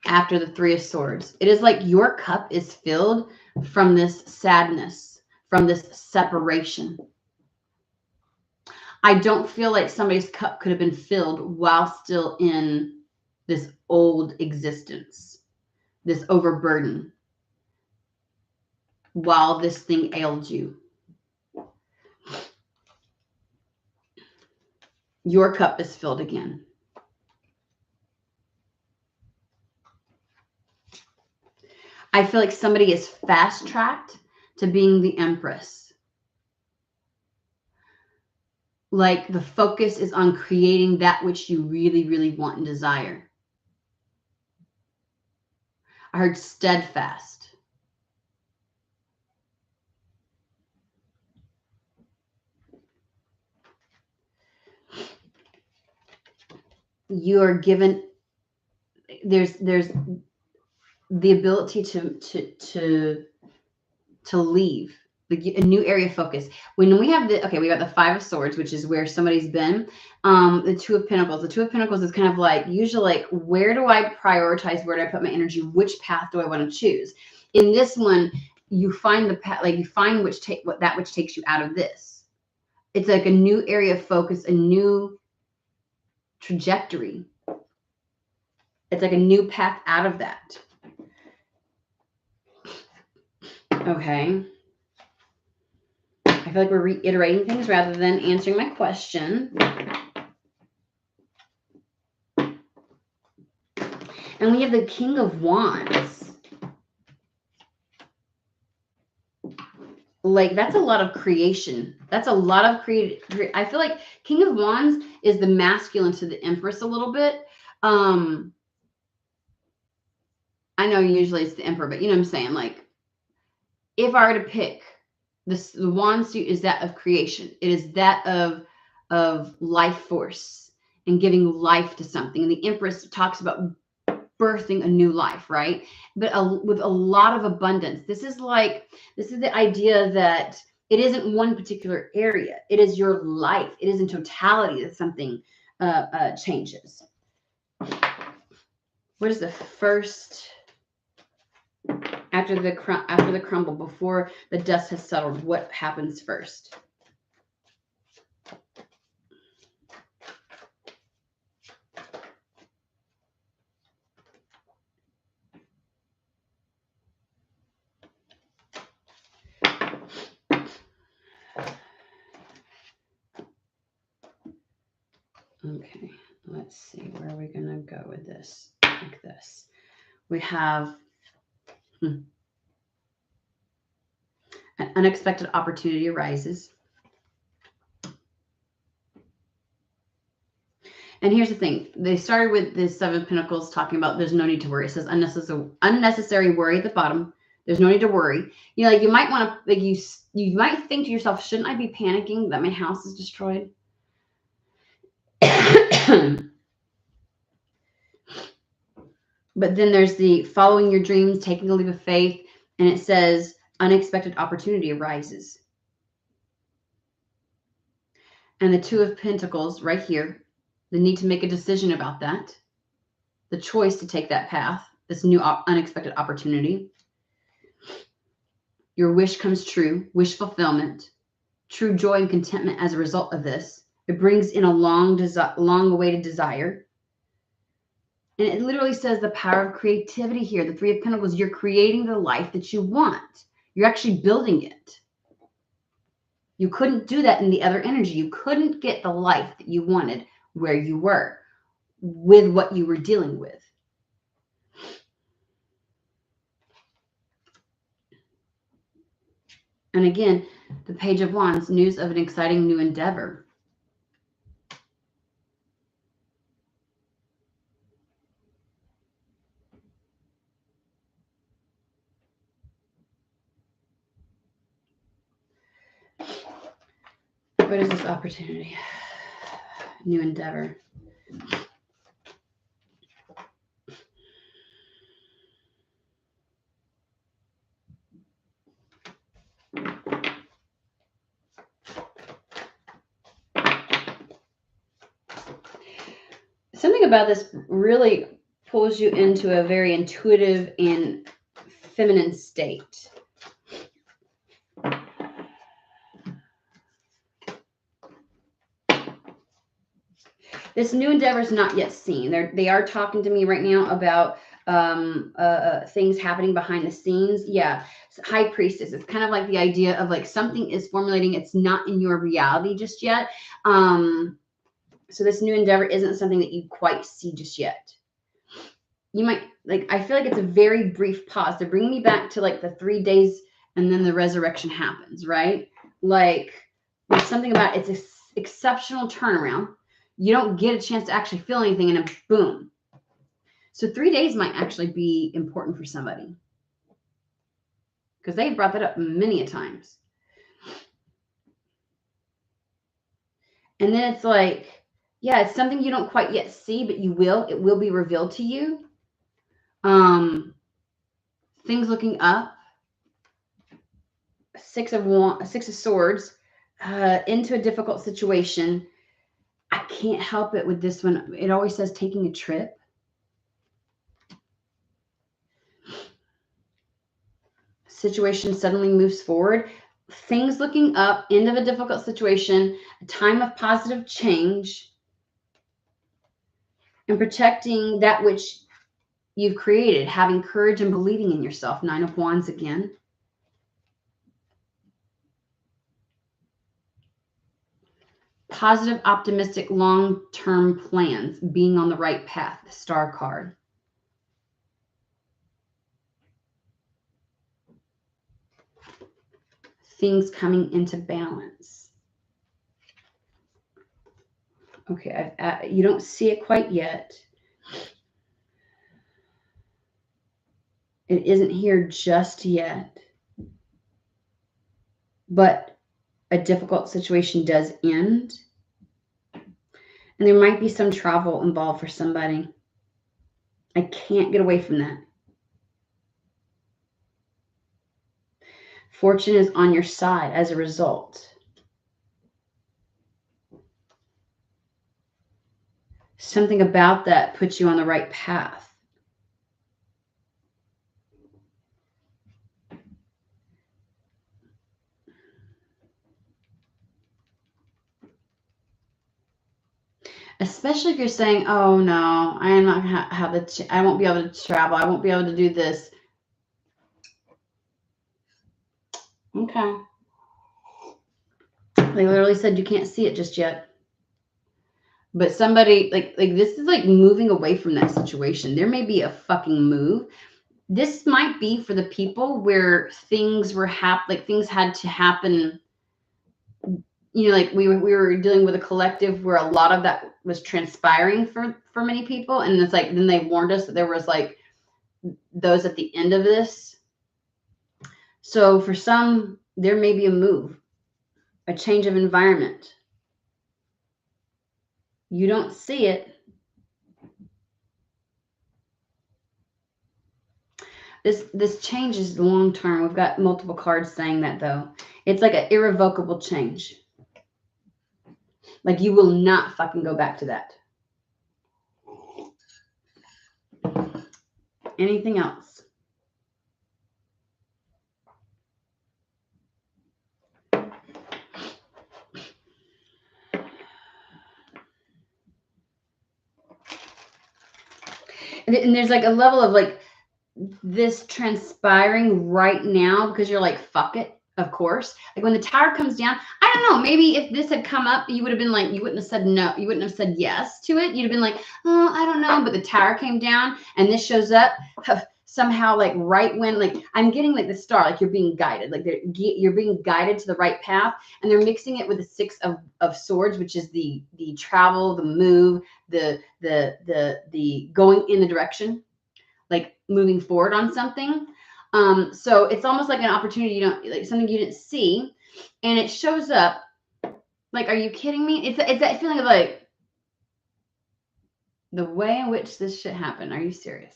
after the 3 of Swords. It is like your cup is filled from this sadness, from this separation. I don't feel like somebody's cup could have been filled while still in this old existence, this overburden, while this thing ailed you. Your cup is filled again. I feel like somebody is fast-tracked to being the Empress. Like the focus is on creating that which you really, really want and desire. I heard steadfast. You are given, there's the ability to leave, a new area of focus. When we have the, okay, we got the 5 of Swords, which is where somebody's been. The 2 of Pentacles. The 2 of Pentacles is kind of like, usually like, where do I prioritize? Where do I put my energy? Which path do I want to choose? In this one, you find the path, like you find which takes you out of this. It's like a new area of focus, a new trajectory. It's like a new path out of that. Okay. I feel like we're reiterating things rather than answering my question. And we have the King of Wands. Like, that's a lot of creation. That's a lot of I feel like King of Wands is the masculine to the Empress a little bit. I know usually it's the Emperor, but you know what I'm saying? Like, if I were to pick, the wand suit is that of creation. It is that of life force and giving life to something. And the Empress talks about birthing a new life, right? But with a lot of abundance. This is the idea that it isn't one particular area. It is your life. It is in totality that something changes. What is the first? After the crumble, before the dust has settled, what happens first? Okay, let's see. Where are we going to go with this? Like this. We have an unexpected opportunity arises. And here's the thing. They started with the 7 of Pentacles talking about there's no need to worry. It says unnecessary worry at the bottom. There's no need to worry. You know, like you might want to, like you might think to yourself, shouldn't I be panicking that my house is destroyed? But then there's the following your dreams, taking a leap of faith, and it says unexpected opportunity arises. And the 2 of Pentacles right here, the need to make a decision about that, the choice to take that path, this new unexpected opportunity. Your wish comes true, wish fulfillment, true joy and contentment as a result of this. It brings in a long-awaited desire. And it literally says the power of creativity here. The Three of Pentacles, you're creating the life that you want. You're actually building it. You couldn't do that in the other energy. You couldn't get the life that you wanted where you were with what you were dealing with. And again, the Page of Wands, news of an exciting new endeavor. What is this opportunity? New endeavor. Something about this really pulls you into a very intuitive and feminine state. This new endeavor is not yet seen. They are talking to me right now about things happening behind the scenes. Yeah, High Priestess. It's kind of like the idea of like something is formulating. It's not in your reality just yet. So this new endeavor isn't something that you quite see just yet. You might like. I feel like it's a very brief pause. They're bringing me back to like the 3 days, and then the resurrection happens. Right? Like there's something about it's an exceptional turnaround. You don't get a chance to actually feel anything, and then boom. So 3 days might actually be important for somebody because they've brought that up many a times. And then it's like, yeah, it's something you don't quite yet see, but you will. It will be revealed to you. Things looking up. Six of Swords into a difficult situation. I can't help it with this one. It always says taking a trip. Situation suddenly moves forward. Things looking up, end of a difficult situation, a time of positive change, and protecting that which you've created, having courage and believing in yourself. 9 of Wands again. Positive, optimistic, long-term plans, being on the right path, the Star card. Things coming into balance. Okay, you don't see it quite yet. It isn't here just yet. But a difficult situation does end. And there might be some travel involved for somebody. I can't get away from that. Fortune is on your side as a result. Something about that puts you on the right path. Especially if you're saying, oh no, I am not have I won't be able to travel. I won't be able to do this. Okay. They literally said you can't see it just yet. But somebody like this is like moving away from that situation. There may be a fucking move. This might be for the people where things were things had to happen. You know, like we were dealing with a collective where a lot of that was transpiring for many people, and it's like then they warned us that there was like those at the end of this. So for some, there may be a move, a change of environment. You don't see it. This change is long term. We've got multiple cards saying that though. It's like an irrevocable change. Like you will not fucking go back to that. Anything else? And there's like a level of like this transpiring right now because you're like, fuck it, of course. Like when the tower comes down, I don't know, maybe if this had come up, you would have been like, you wouldn't have said no, you wouldn't have said yes to it. You'd have been like, oh, I don't know. But the tower came down and this shows up somehow, like right when, like I'm getting like the star, like you're being guided, like you're being guided to the right path, and they're mixing it with the Six of Swords, which is the travel, the move, the going in the direction, like moving forward on something. So it's almost like an opportunity you don't, like something you didn't see, and it shows up. Like, are you kidding me? It's that feeling of like the way in which this shit happened. Are you serious?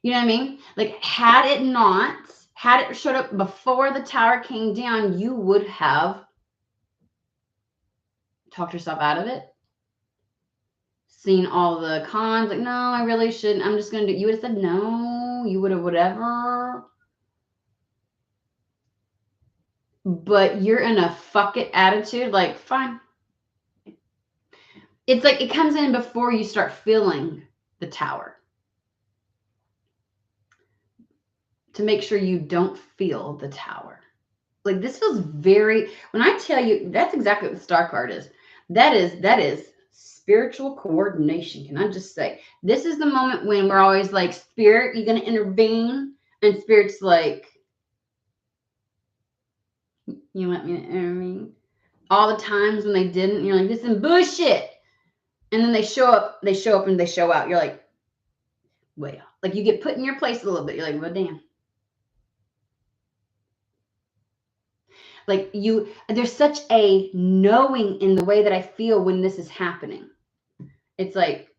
You know what I mean? Like, had it showed up before the tower came down, you would have talked yourself out of it. Seen all the cons, like, no, I really shouldn't. I'm just gonna do. You would have said no. You would have whatever. But you're in a fuck it attitude, like, fine. It's like it comes in before you start feeling the tower, to make sure you don't feel the tower. Like this feels very, when I tell you, that's exactly what the star card is. That is spiritual coordination. Can I just say, this is the moment when we're always like, Spirit, you're going to intervene. And Spirit's like, you want me to intervene? All the times when they didn't, you're like, this is bullshit. And then they show up and they show out. You're like, well, like you get put in your place a little bit. You're like, well, damn. Like there's such a knowing in the way that I feel when this is happening. It's like,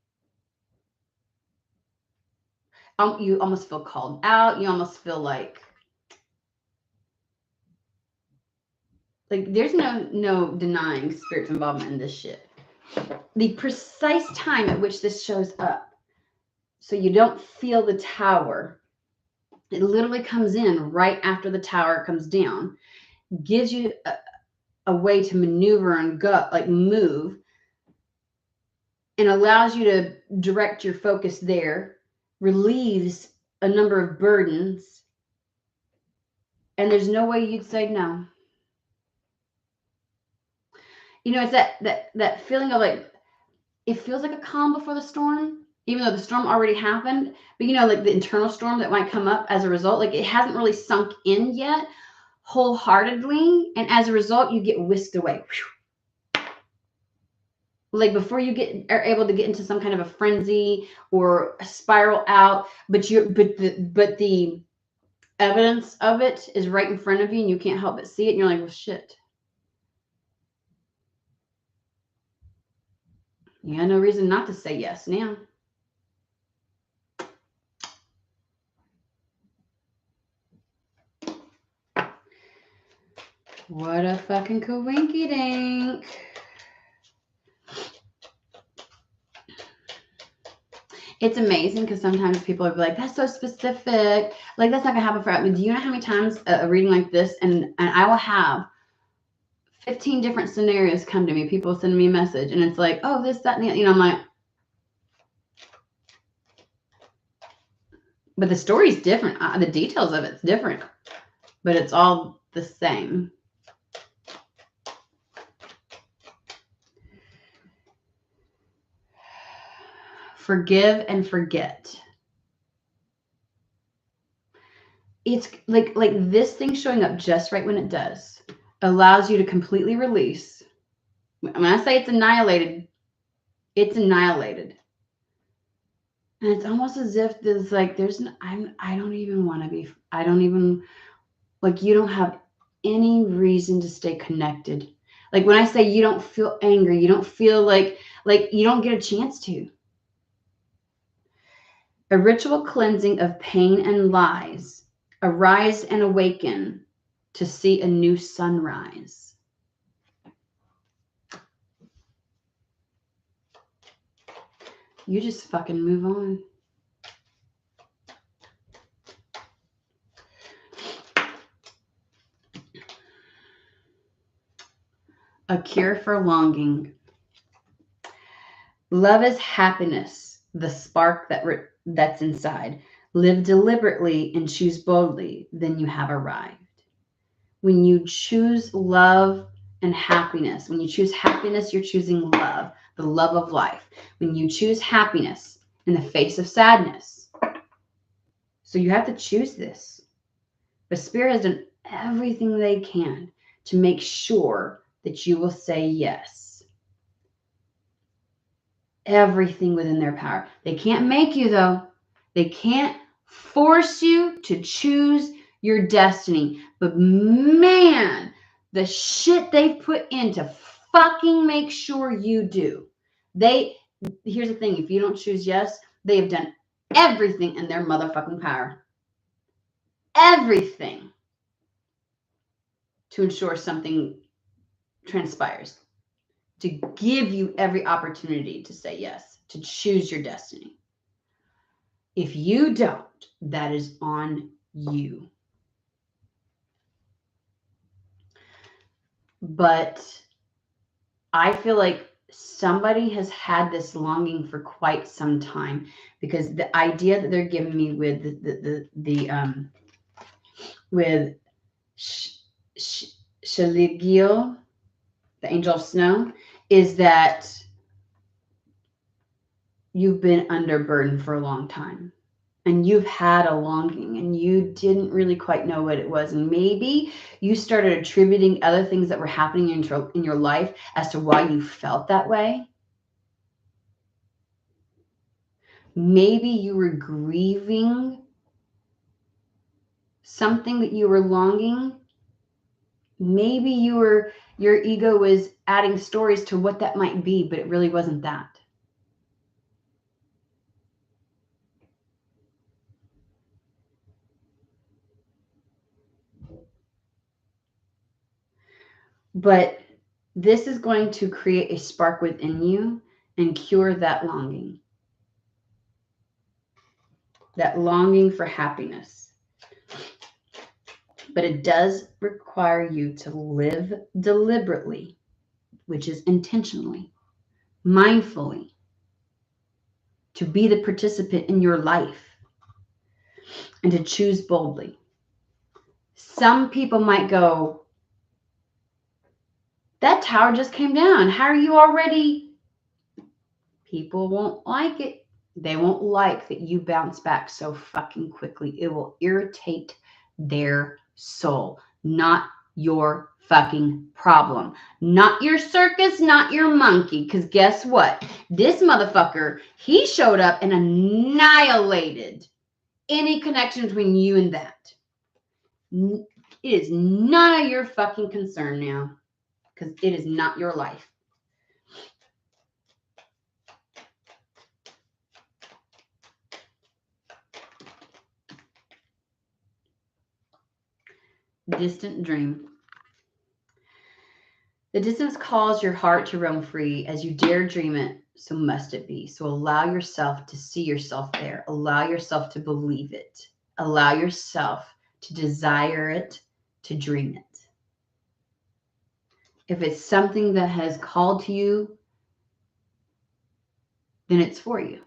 you almost feel called out. You almost feel like there's no denying Spirit's involvement in this shit. The precise time at which this shows up, so you don't feel the tower. It literally comes in right after the tower comes down, gives you a way to maneuver and go, like move, and allows you to direct your focus there, relieves a number of burdens, and there's no way you'd say no. You know, it's that feeling of like, it feels like a calm before the storm, even though the storm already happened. But you know, like the internal storm that might come up as a result, like it hasn't really sunk in yet wholeheartedly, and as a result, you get whisked away. Like before you are able to get into some kind of a frenzy or a spiral out, but the evidence of it is right in front of you, and you can't help but see it, and you're like, well, shit. You got no reason not to say yes now. What a fucking coinky dink. It's amazing because sometimes people are like, that's so specific. Like, that's not going to happen for me. Do you know how many times a reading like this, and I will have 15 different scenarios come to me. People send me a message, and it's like, oh, this, that, and the, you know, I'm like, but the story's different. The details of it's different, but it's all the same. Forgive and forget. It's like this thing showing up just right when it does allows you to completely release. When I say it's annihilated, it's annihilated. And it's almost as if there's like, I don't even want to be, I don't even, like, you don't have any reason to stay connected. Like when I say you don't feel angry, you don't feel like you don't get a chance to. A ritual cleansing of pain and lies, arise and awaken to see a new sunrise. You just fucking move on. A cure for longing. Love is happiness the spark that's inside. Live deliberately and choose boldly, then you have arrived. When you choose love and happiness, when you choose happiness, you're choosing love, the love of life. When you choose happiness in the face of sadness. So you have to choose this. But Spirit has done everything they can to make sure that you will say yes. Everything within their power. They can't make you, though. They can't force you to choose your destiny. But man, the shit they've put in to fucking make sure you do. Here's the thing, if you don't choose yes, they have done everything in their motherfucking power. Everything to ensure something transpires. To give you every opportunity to say yes, to choose your destiny. If you don't, that is on you. But I feel like somebody has had this longing for quite some time, because the idea that they're giving me with with Shaligio, the angel of snow, is that you've been under burden for a long time. And you've had a longing and you didn't really quite know what it was. And maybe you started attributing other things that were happening in your life as to why you felt that way. Maybe you were grieving something that you were longing. Maybe your ego was adding stories to what that might be, but it really wasn't that. But this is going to create a spark within you and cure that longing for happiness. But it does require you to live deliberately, which is intentionally, mindfully, to be the participant in your life and to choose boldly. Some people might go, that tower just came down. How are you already? People won't like it. They won't like that you bounce back so fucking quickly. It will irritate their soul, not your fucking problem. Not your circus, not your monkey. Because guess what? This motherfucker, he showed up and annihilated any connection between you and that. It is none of your fucking concern now, because it is not your life. Distant dream. The distance calls your heart to roam free. As you dare dream it, so must it be. So allow yourself to see yourself there. Allow yourself to believe it. Allow yourself to desire it, to dream it. If it's something that has called to you, then it's for you.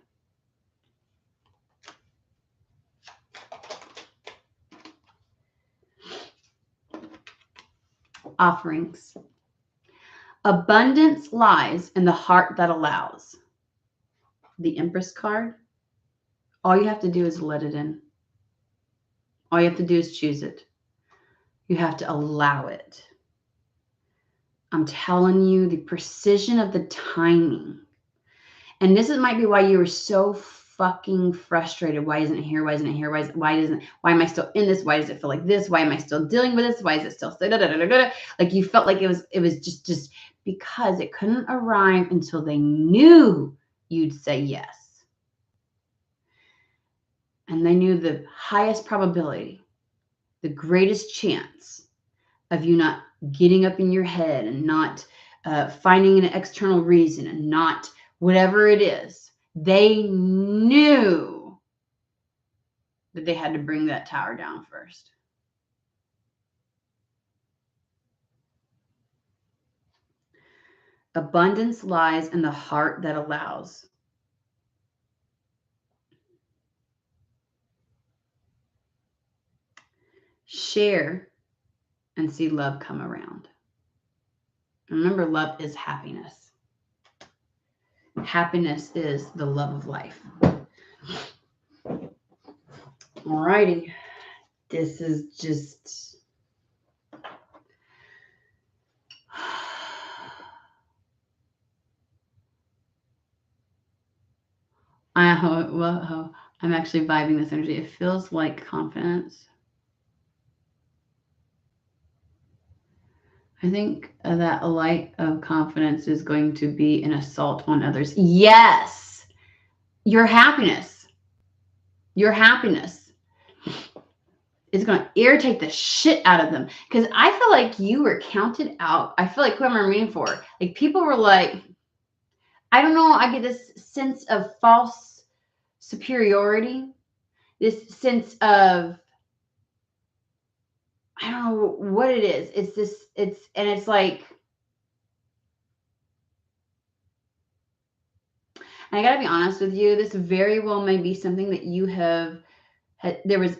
Offerings. Abundance lies in the heart that allows. The Empress card. All you have to do is let it in. All you have to do is choose it. You have to allow it. I'm telling you, the precision of the timing. And might be why you were so fucking frustrated. Why isn't it here? Why isn't it here? Why am I still in this? Why does it feel like this? Why am I still dealing with this? Why is it still like you felt like it was just because it couldn't arrive until they knew you'd say yes. And they knew the highest probability, the greatest chance of you not getting up in your head and not finding an external reason and not whatever it is. They knew that they had to bring that tower down first. Abundance lies in the heart that allows. share, and see love come around. Remember, love is happiness. Happiness is the love of life. Alrighty. This is just... I'm actually vibing this energy. It feels like confidence. I think that a light of confidence is going to be an assault on others. Yes. Your happiness. Your happiness is going to irritate the shit out of them. Because I feel like you were counted out. I feel like who I'm reading for, like people were like, I don't know. I get this sense of false superiority, this sense of, I don't know what it is. It's like, and I got to be honest with you, this very well may be something that you have had. There was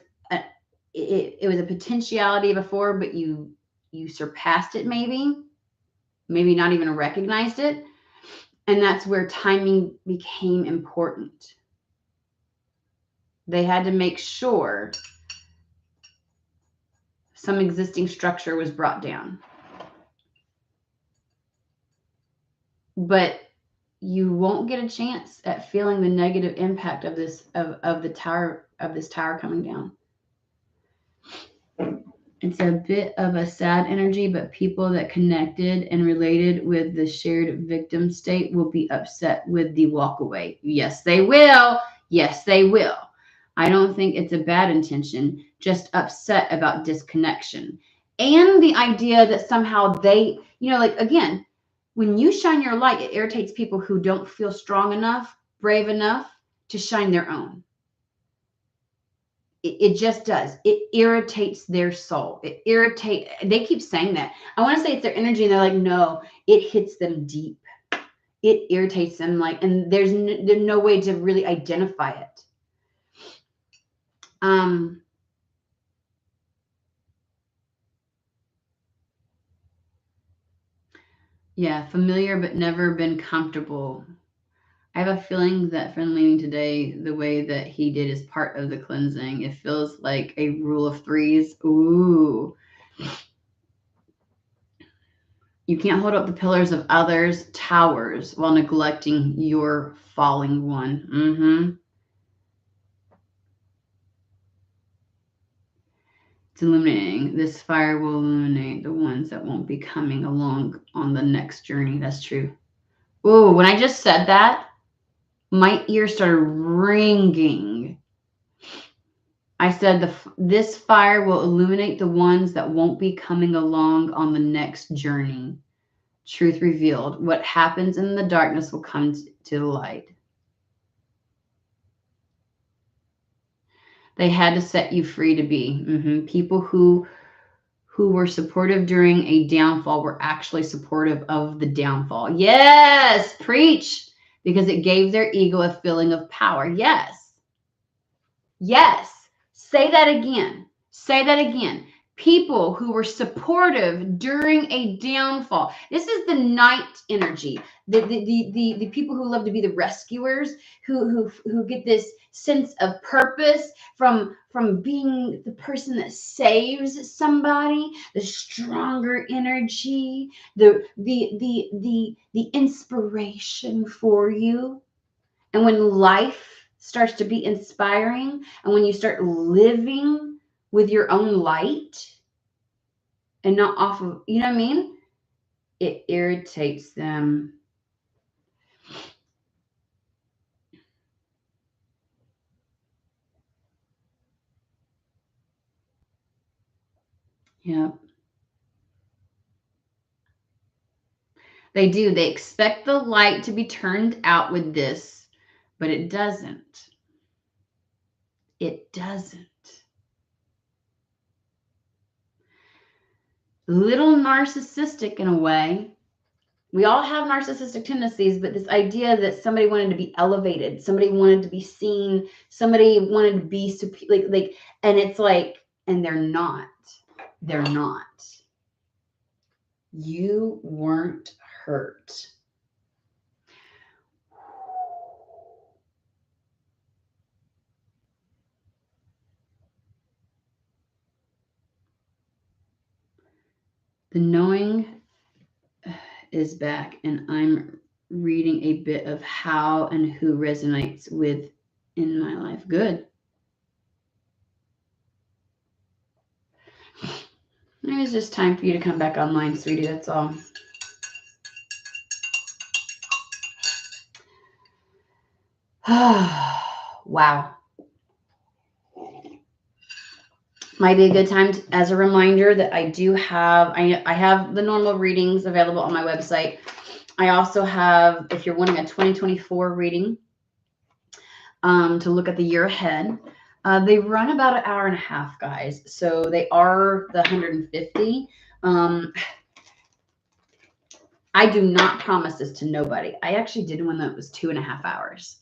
it was a potentiality before, but you surpassed it, maybe not even recognized it. And that's where timing became important. They had to make sure some existing structure was brought down. But you won't get a chance at feeling the negative impact of this of this tower coming down. It's a bit of a sad energy, but people that connected and related with the shared victim state will be upset with the walk away. Yes, they will. Yes, they will. I don't think it's a bad intention, just upset about disconnection. And the idea that somehow they, like, again, when you shine your light, it irritates people who don't feel strong enough, brave enough to shine their own. It just does. It irritates their soul. They keep saying that. I want to say it's their energy, and they're like, no, it hits them deep. It irritates them, and there's no way to really identify it. Yeah, familiar but never been comfortable. I have a feeling that friend leaning today, the way that he did is part of the cleansing. It feels like a rule of threes. Ooh. You can't hold up the pillars of others' towers while neglecting your falling one. Mm-hmm. It's illuminating. This fire will illuminate the ones that won't be coming along on the next journey. That's true. Ooh, when I just said that, my ears started ringing. I said, this fire will illuminate the ones that won't be coming along on the next journey. Truth revealed. What happens in the darkness will come to the light. They had to set you free to be. Mm-hmm. People who were supportive during a downfall were actually supportive of the downfall. Yes, preach. Because it gave their ego a feeling of power. Yes. Yes. Say that again. Say that again. People who were supportive during a downfall. This is the night energy. The people who love to be the rescuers, who get this sense of purpose from being the person that saves somebody, the stronger energy, the inspiration for you. And when life starts to be inspiring, and when you start living with your own light and not off of, you know what I mean? It irritates them. Yep. They do. They expect the light to be turned out with this, but it doesn't. It doesn't. Little narcissistic in a way. We all have narcissistic tendencies, but this idea that somebody wanted to be elevated, somebody wanted to be seen, somebody wanted to be like, and it's like, and they're not. They're not. You weren't hurt. The knowing is back, and I'm reading a bit of how and who resonates with in my life. Good. Maybe it's just time for you to come back online, sweetie. That's all. Wow. Might be a good time to, as a reminder that I do have, I have the normal readings available on my website. I also have, if you're wanting a 2024 reading, to look at the year ahead, they run about an hour and a half, guys. So they are the 150. I do not promise this to nobody. I actually did one that was 2.5 hours.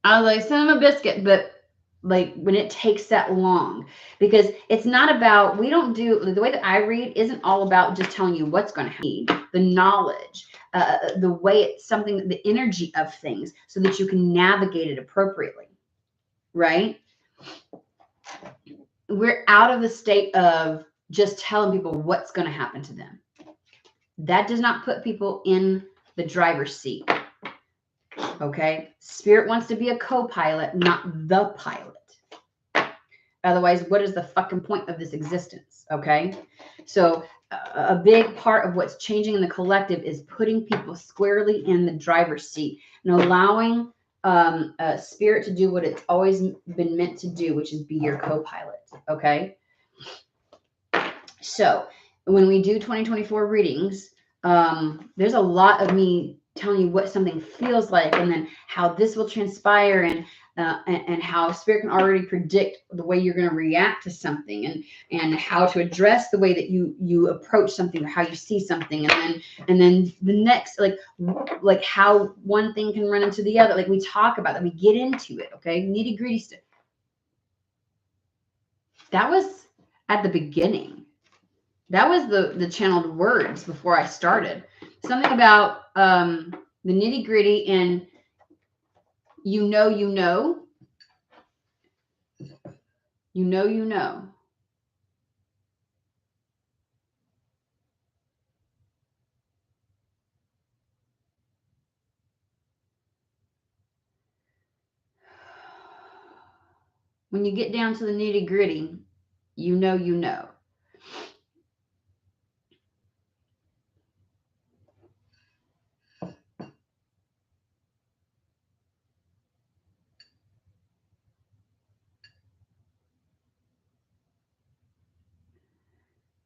I was like, send them a biscuit, but like when it takes that long, because it's not about, we don't do, the way that I read isn't all about just telling you what's going to happen, the knowledge, the way it's something, the energy of things, so that you can navigate it appropriately, right? We're out of the state of just telling people what's going to happen to them. That does not put people in the driver's seat. Okay. Spirit wants to be a co-pilot, not the pilot. Otherwise, what is the fucking point of this existence? Okay. So a big part of what's changing in the collective is putting people squarely in the driver's seat and allowing spirit to do what it's always been meant to do, which is be your co-pilot. Okay. So when we do 2024 readings, there's a lot of me telling you what something feels like, and then how this will transpire, and how spirit can already predict the way you're going to react to something, and how to address the way that you approach something, or how you see something, and then the next, like how one thing can run into the other. Like we talk about that, we get into it. Okay, nitty gritty stuff. That was at the beginning. That was the channeled words before I started. Something about the nitty gritty, and you know. When you get down to the nitty gritty, you know.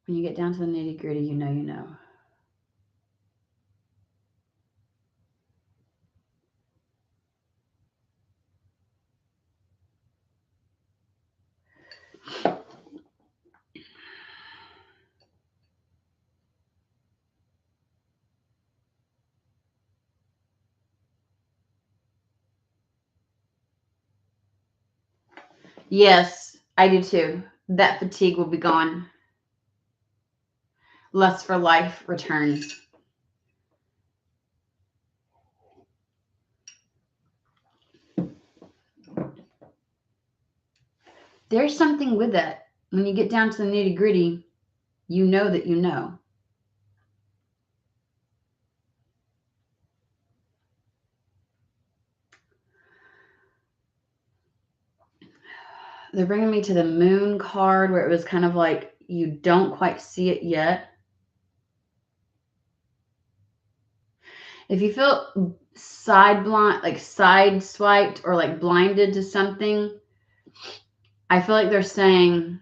When you get down to the nitty gritty, you know. Yes, I do too. That fatigue will be gone. Lust for life returns. There's something with that. When you get down to the nitty gritty, you know that you know. They're bringing me to the moon card, where it was kind of like you don't quite see it yet. If you feel side swiped, or like blinded to something, I feel like they're saying,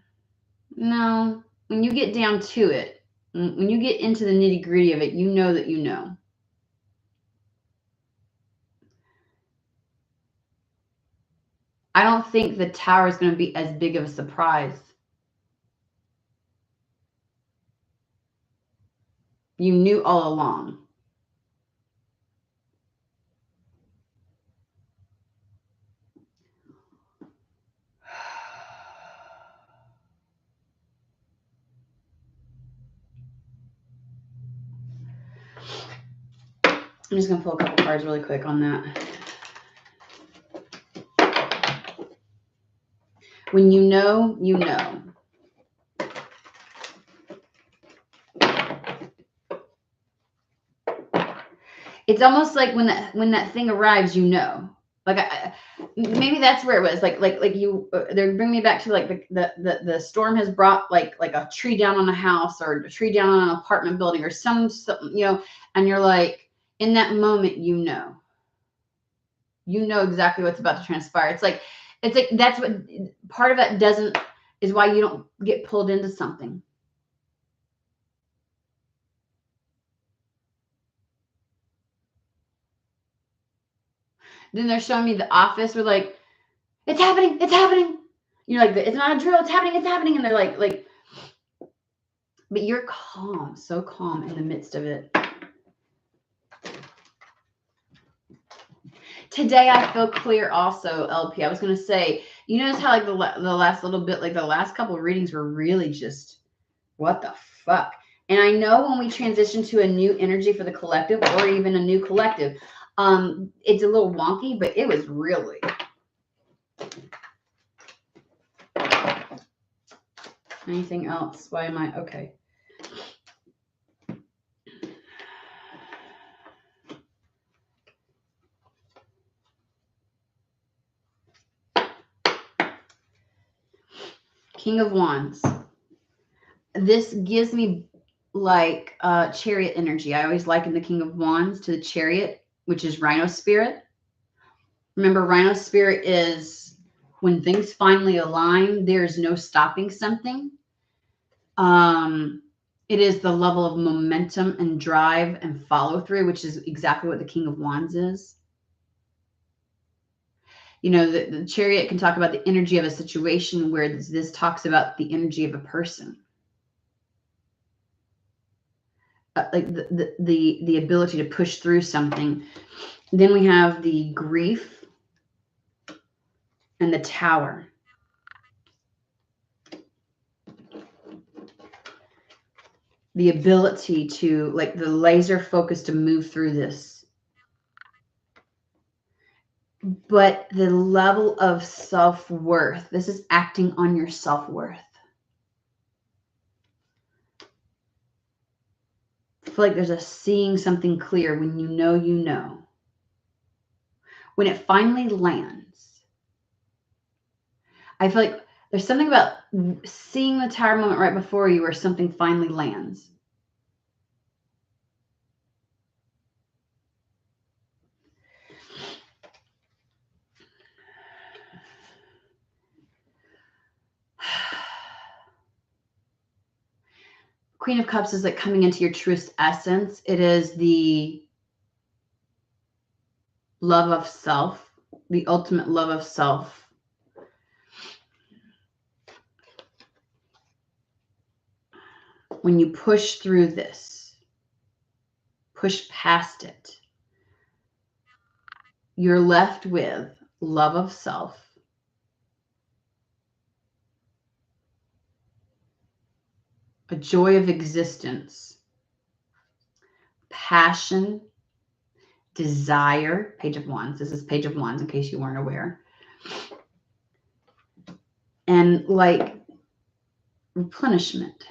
no, when you get down to it, when you get into the nitty gritty of it, you know that you know. I don't think the tower is going to be as big of a surprise. You knew all along. I'm just going to pull a couple cards really quick on that. When you know, you know. It's almost like when that thing arrives, you know. Like maybe that's where it was. Like you, they bring me back to like the storm has brought like a tree down on a house or a tree down on an apartment building or something, you know, and you're like in that moment, you know exactly what's about to transpire. It's like that's what part of it doesn't is why you don't get pulled into something. Then they're showing me The Office. We're like, it's happening, it's happening. You're like, it's not a drill, it's happening, it's happening. And they're like, but you're calm, so calm in the midst of it. Today I feel clear also, LP. I was going to say, you notice how like the last little bit, like the last couple of readings were really just, what the fuck? And I know when we transition to a new energy for the collective or even a new collective, it's a little wonky, but it was really. Anything else? Why am I? Okay. King of Wands. This gives me like chariot energy. I always liken the King of Wands to the chariot, which is Rhino spirit. Remember, Rhino spirit is when things finally align, there's no stopping something. It is the level of momentum and drive and follow through, which is exactly what the King of Wands is. You know, the chariot can talk about the energy of a situation, where this talks about the energy of a person. Like the ability to push through something. Then we have the grief and the Tower. The ability to, like, the laser focus to move through this. But the level of self-worth, this is acting on your self-worth. I feel like there's a seeing something clear when you know, you know. When it finally lands, I feel like there's something about seeing the Tower moment right before you where something finally lands. Queen of Cups is like coming into your truest essence. It is the love of self, the ultimate love of self. When you push through this, push past it, you're left with love of self, a joy of existence, passion, desire. Page of Wands. This is Page of Wands in case you weren't aware. And like replenishment.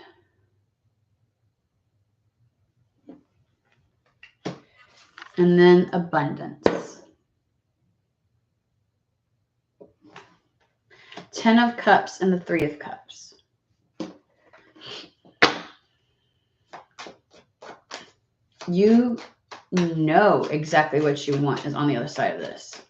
And then abundance. 10 of Cups and the 3 of Cups. You know exactly what you want is on the other side of this.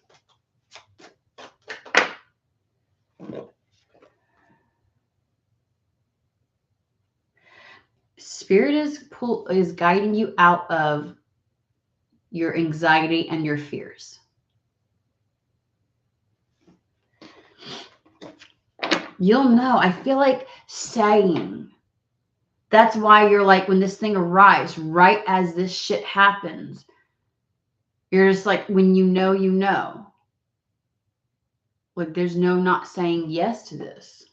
Spirit is guiding you out of your anxiety and your fears. You'll know. I feel like saying. That's why you're like, when this thing arrives, right as this shit happens, you're just like, when you know, you know. Like, there's no not saying yes to this.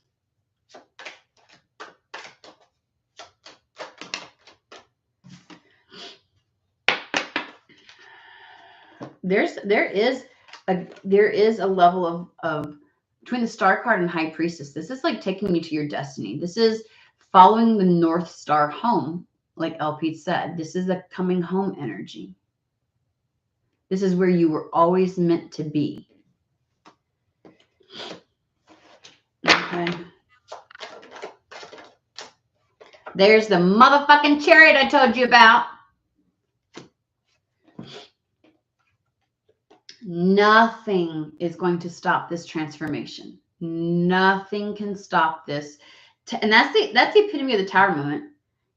there is a level of between the Star card and High Priestess. This is like taking you to your destiny. This is following the North Star home, like LP said. This is a coming home energy. This is where you were always meant to be. Okay. There's the motherfucking chariot I told you about. Nothing is going to stop this transformation. Nothing can stop this. And that's the epitome of the Tower moment.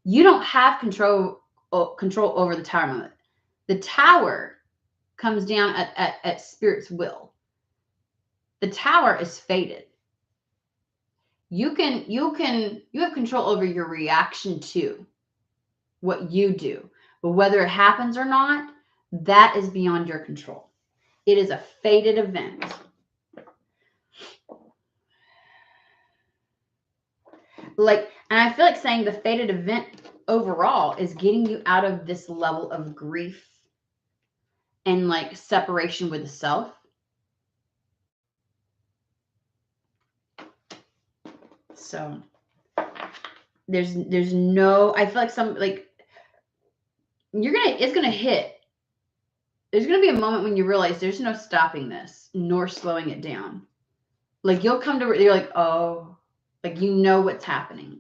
You don't have control over the Tower moment. The Tower comes down at Spirit's will. The Tower is fated. You have control over your reaction to what you do, but whether it happens or not, that is beyond your control. It is a fated event. Like, and I feel like saying the fated event overall is getting you out of this level of grief and like separation with the self. So there's no, I feel like it's gonna hit. There's gonna be a moment when you realize there's no stopping this nor slowing it down. Like you'll come to, you're like, oh, like you know what's happening.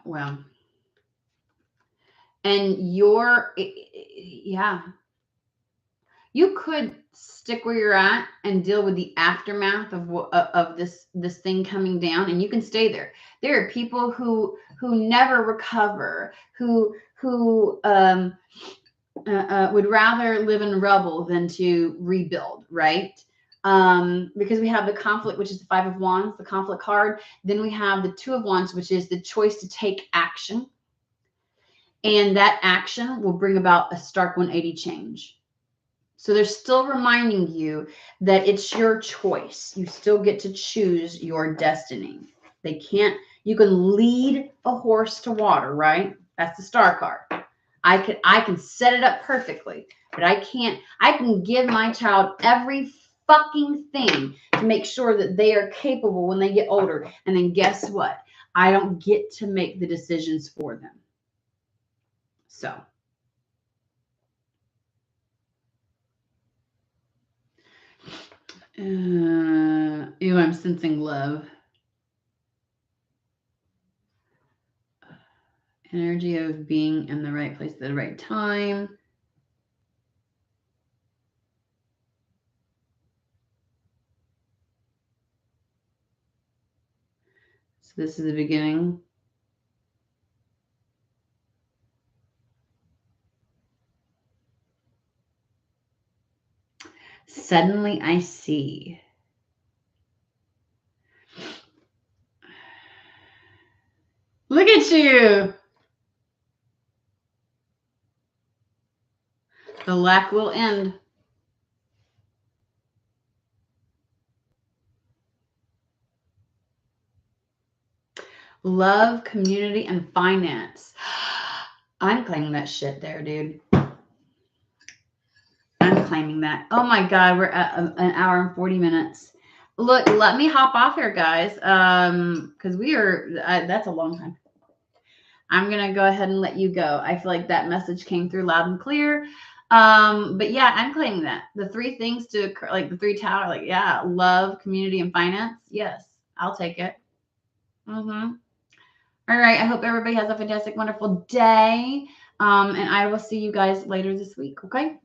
Well, and yeah, you could stick where you're at and deal with the aftermath of this thing coming down, and you can stay there. There are people who never recover, who would rather live in rubble than to rebuild, right? Because we have the conflict, which is the Five of Wands, the conflict card. Then we have the Two of Wands, which is the choice to take action. And that action will bring about a stark 180 change. So they're still reminding you that it's your choice. You still get to choose your destiny. You can lead a horse to water, right? That's the Star card. I can set it up perfectly, but I can give my child every fucking thing to make sure that they are capable when they get older. And then guess what? I don't get to make the decisions for them. So. Ew, I'm sensing love. Energy of being in the right place at the right time. So this is the beginning. Suddenly I see. Look at you. The lack will end. Love, community, and finance. I'm claiming that shit there, dude. I'm claiming that. Oh my God, we're at an hour and 40 minutes. Look, let me hop off here, guys, because that's a long time. I'm going to go ahead and let you go. I feel like that message came through loud and clear. But yeah, I'm claiming that. The three things to, like the three tower, like, yeah, love, community, and finance. Yes, I'll take it. All right. I hope everybody has a fantastic, wonderful day. And I will see you guys later this week. Okay.